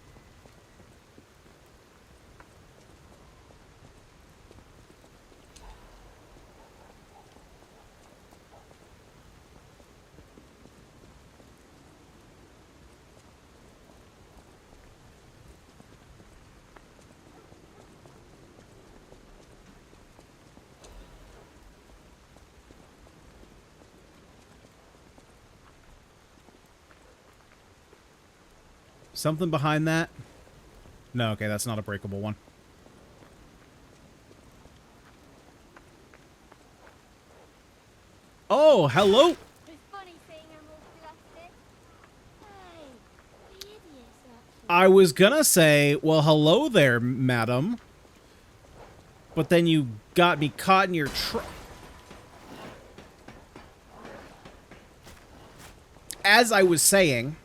Something behind that? No, okay, that's not a breakable one. Oh, hello! It's funny seeing them all plastic. Hey, the idiots actually. I was gonna say, well, hello there, madam. But then you got me caught in your As I was saying...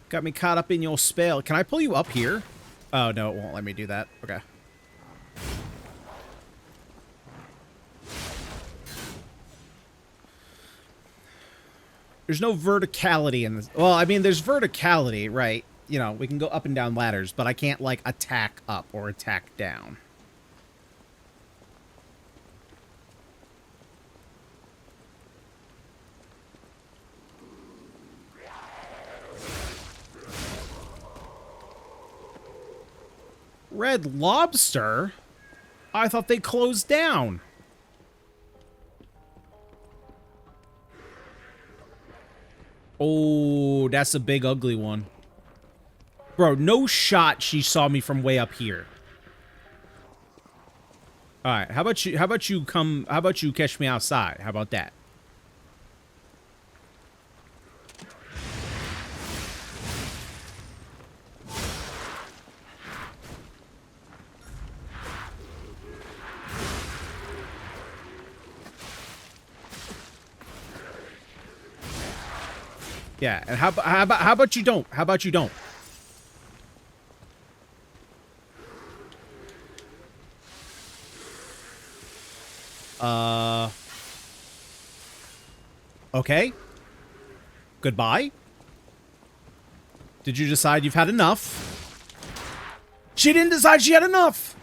Got me caught up in your spell. Can I pull you up here? Oh, no, it won't let me do that. Okay. There's no verticality in this. Well, I mean, there's verticality, right? You know, we can go up and down ladders, but I can't, like, attack up or attack down. Red Lobster? I thought they closed down. Oh, that's a big ugly one. Bro, no shot she saw me from way up here. Alright, how about you catch me outside? How about that? Yeah, and how about you don't? How about you don't? Okay. Goodbye. Did you decide you've had enough? She didn't decide she had enough!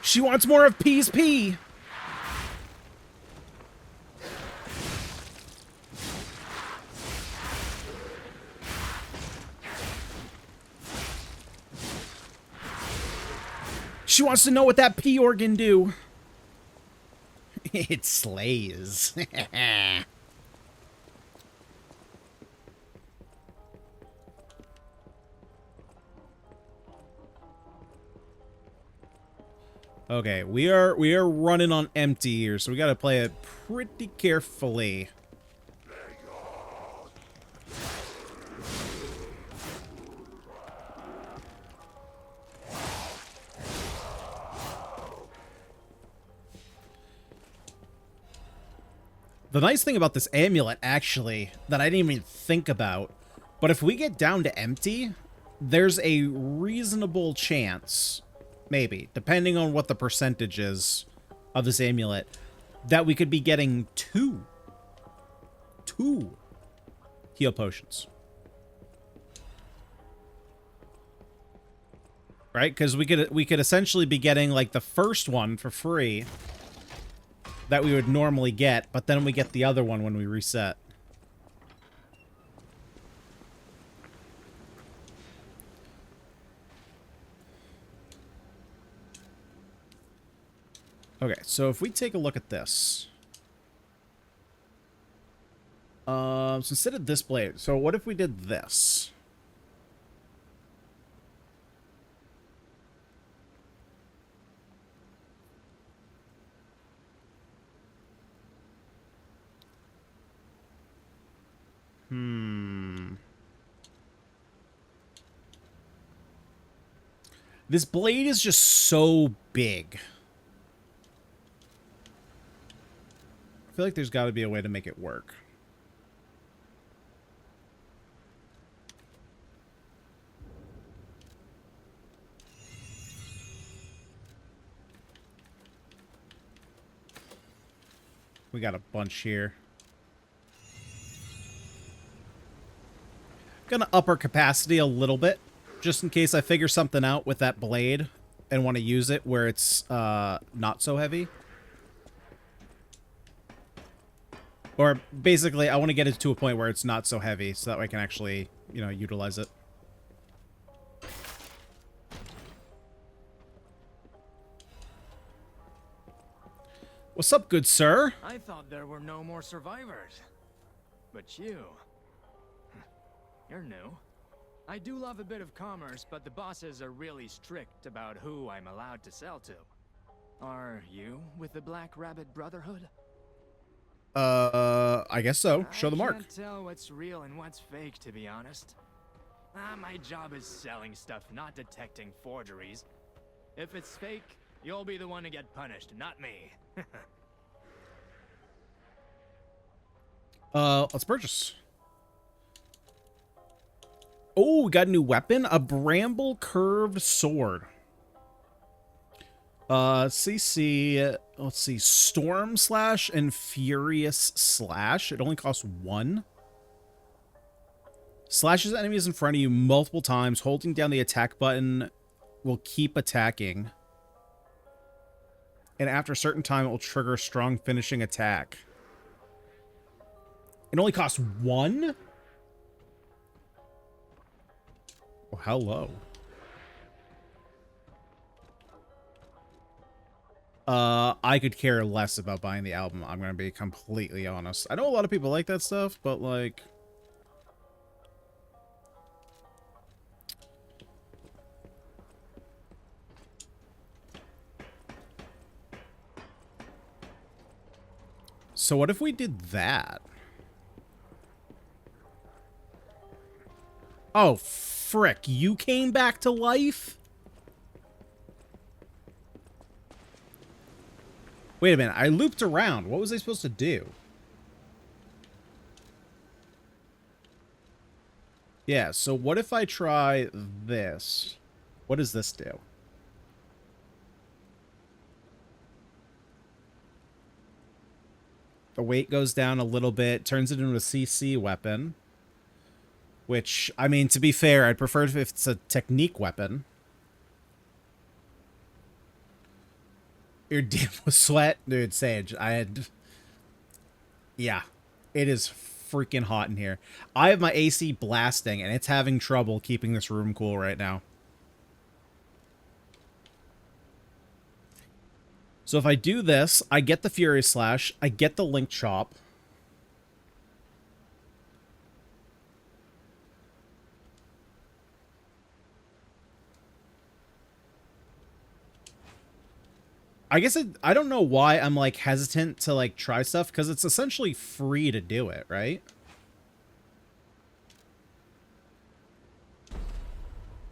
She wants more of P's pee. She wants to know what that pee organ do. It slays. Okay, we are running on empty here, so we gotta play it pretty carefully. The nice thing about this amulet, actually, that I didn't even think about, but if we get down to empty, there's a reasonable chance, maybe, depending on what the percentage is of this amulet, that we could be getting two heal potions. Right? Because we could essentially be getting, like, the first one for free that we would normally get, but then we get the other one when we reset. Okay, so if we take a look at this. So instead of this blade, so what if we did this? This blade is just so big. I feel like there's got to be a way to make it work. We got a bunch here. Gonna up our capacity a little bit, just in case I figure something out with that blade and want to use it where it's not so heavy. Or basically, I want to get it to a point where it's not so heavy, so that way I can actually, you know, utilize it. What's up, good sir? I thought there were no more survivors. But you're new. I do love a bit of commerce, but the bosses are really strict about who I'm allowed to sell to. Are you with the Black Rabbit Brotherhood? I guess so. Show the mark. I can't tell what's real and what's fake, to be honest. My job is selling stuff, not detecting forgeries. If it's fake, you'll be the one to get punished, not me. Let's purchase. Oh, we got a new weapon, a bramble curved sword. CC, let's see, Storm Slash and Furious Slash. It only costs 1. Slashes enemies in front of you multiple times. Holding down the attack button will keep attacking. And after a certain time, it will trigger a strong finishing attack. It only costs 1? Oh, hello. I could care less about buying the album. I'm going to be completely honest. I know a lot of people like that stuff, but like... So what if we did that? Oh, frick. You came back to life? Wait a minute. I looped around. What was I supposed to do? Yeah, so what if I try this? What does this do? The weight goes down a little bit, turns it into a CC weapon. Which, I mean, to be fair, I'd prefer if it's a technique weapon. You're deep with sweat? Dude, Sage, I had... Yeah, it is freaking hot in here. I have my AC blasting, and it's having trouble keeping this room cool right now. So if I do this, I get the Furious Slash, I get the Link Chop. I guess I don't know why I'm like hesitant to like try stuff, because it's essentially free to do it, right?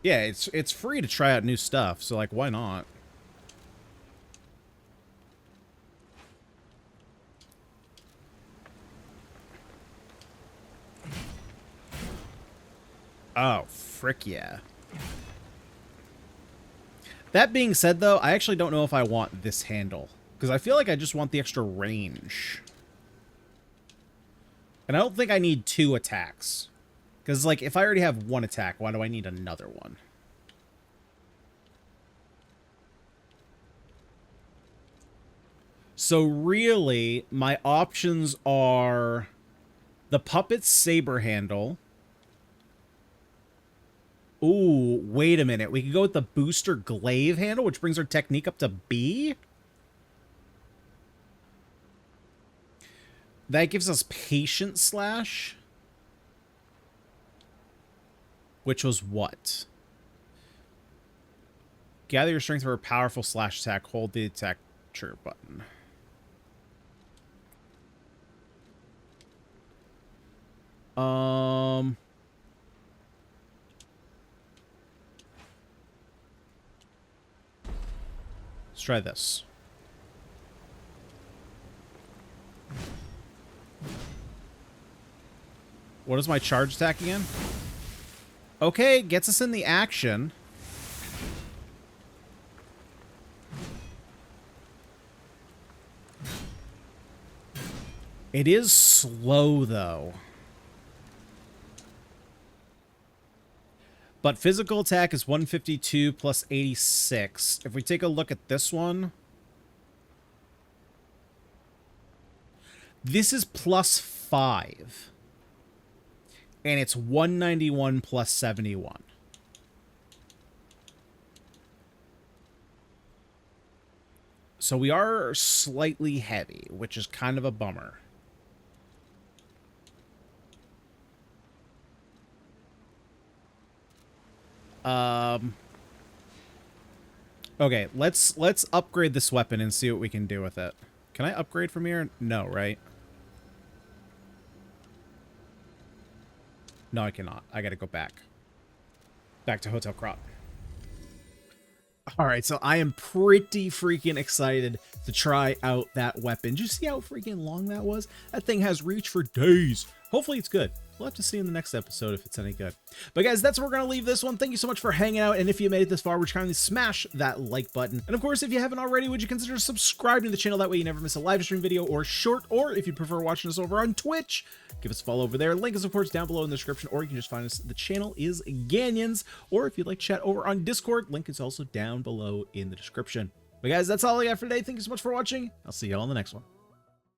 Yeah, it's free to try out new stuff, so like why not? Oh, frick yeah. That being said, though, I actually don't know if I want this handle. Because I feel like I just want the extra range. And I don't think I need 2 attacks. Because, like, if I already have 1 attack, why do I need another one? So, really, my options are the Puppet's Saber Handle. Ooh, wait a minute. We could go with the Booster Glaive Handle, which brings our technique up to B? That gives us Patient Slash. Which was what? Gather your strength for a powerful slash attack. Hold the attack trigger button. Let's try this. What is my charge attack again? Okay, gets us in the action. It is slow, though. But physical attack is 152 plus 86. If we take a look at this one, this is plus 5. And it's 191 plus 71. So we are slightly heavy, which is kind of a bummer. Okay, let's upgrade this weapon and see what we can do with it. Can I upgrade from here? No, right? No, I cannot. I gotta go back. Back to Hotel Crop. Alright, so I am pretty freaking excited to try out that weapon. Did you see how freaking long that was? That thing has reach for days. Hopefully it's good. We'll have to see in the next episode if it's any good. But guys, that's where we're going to leave this one. Thank you so much for hanging out. And if you made it this far, would you kindly smash that like button. And of course, if you haven't already, would you consider subscribing to the channel? That way you never miss a live stream video or short. Or if you prefer watching us over on Twitch, give us a follow over there. Link is, of course, down below in the description. Or you can just find us. The channel is Ganyonz. Or if you'd like to chat over on Discord, link is also down below in the description. But guys, that's all I got for today. Thank you so much for watching. I'll see you all in the next one.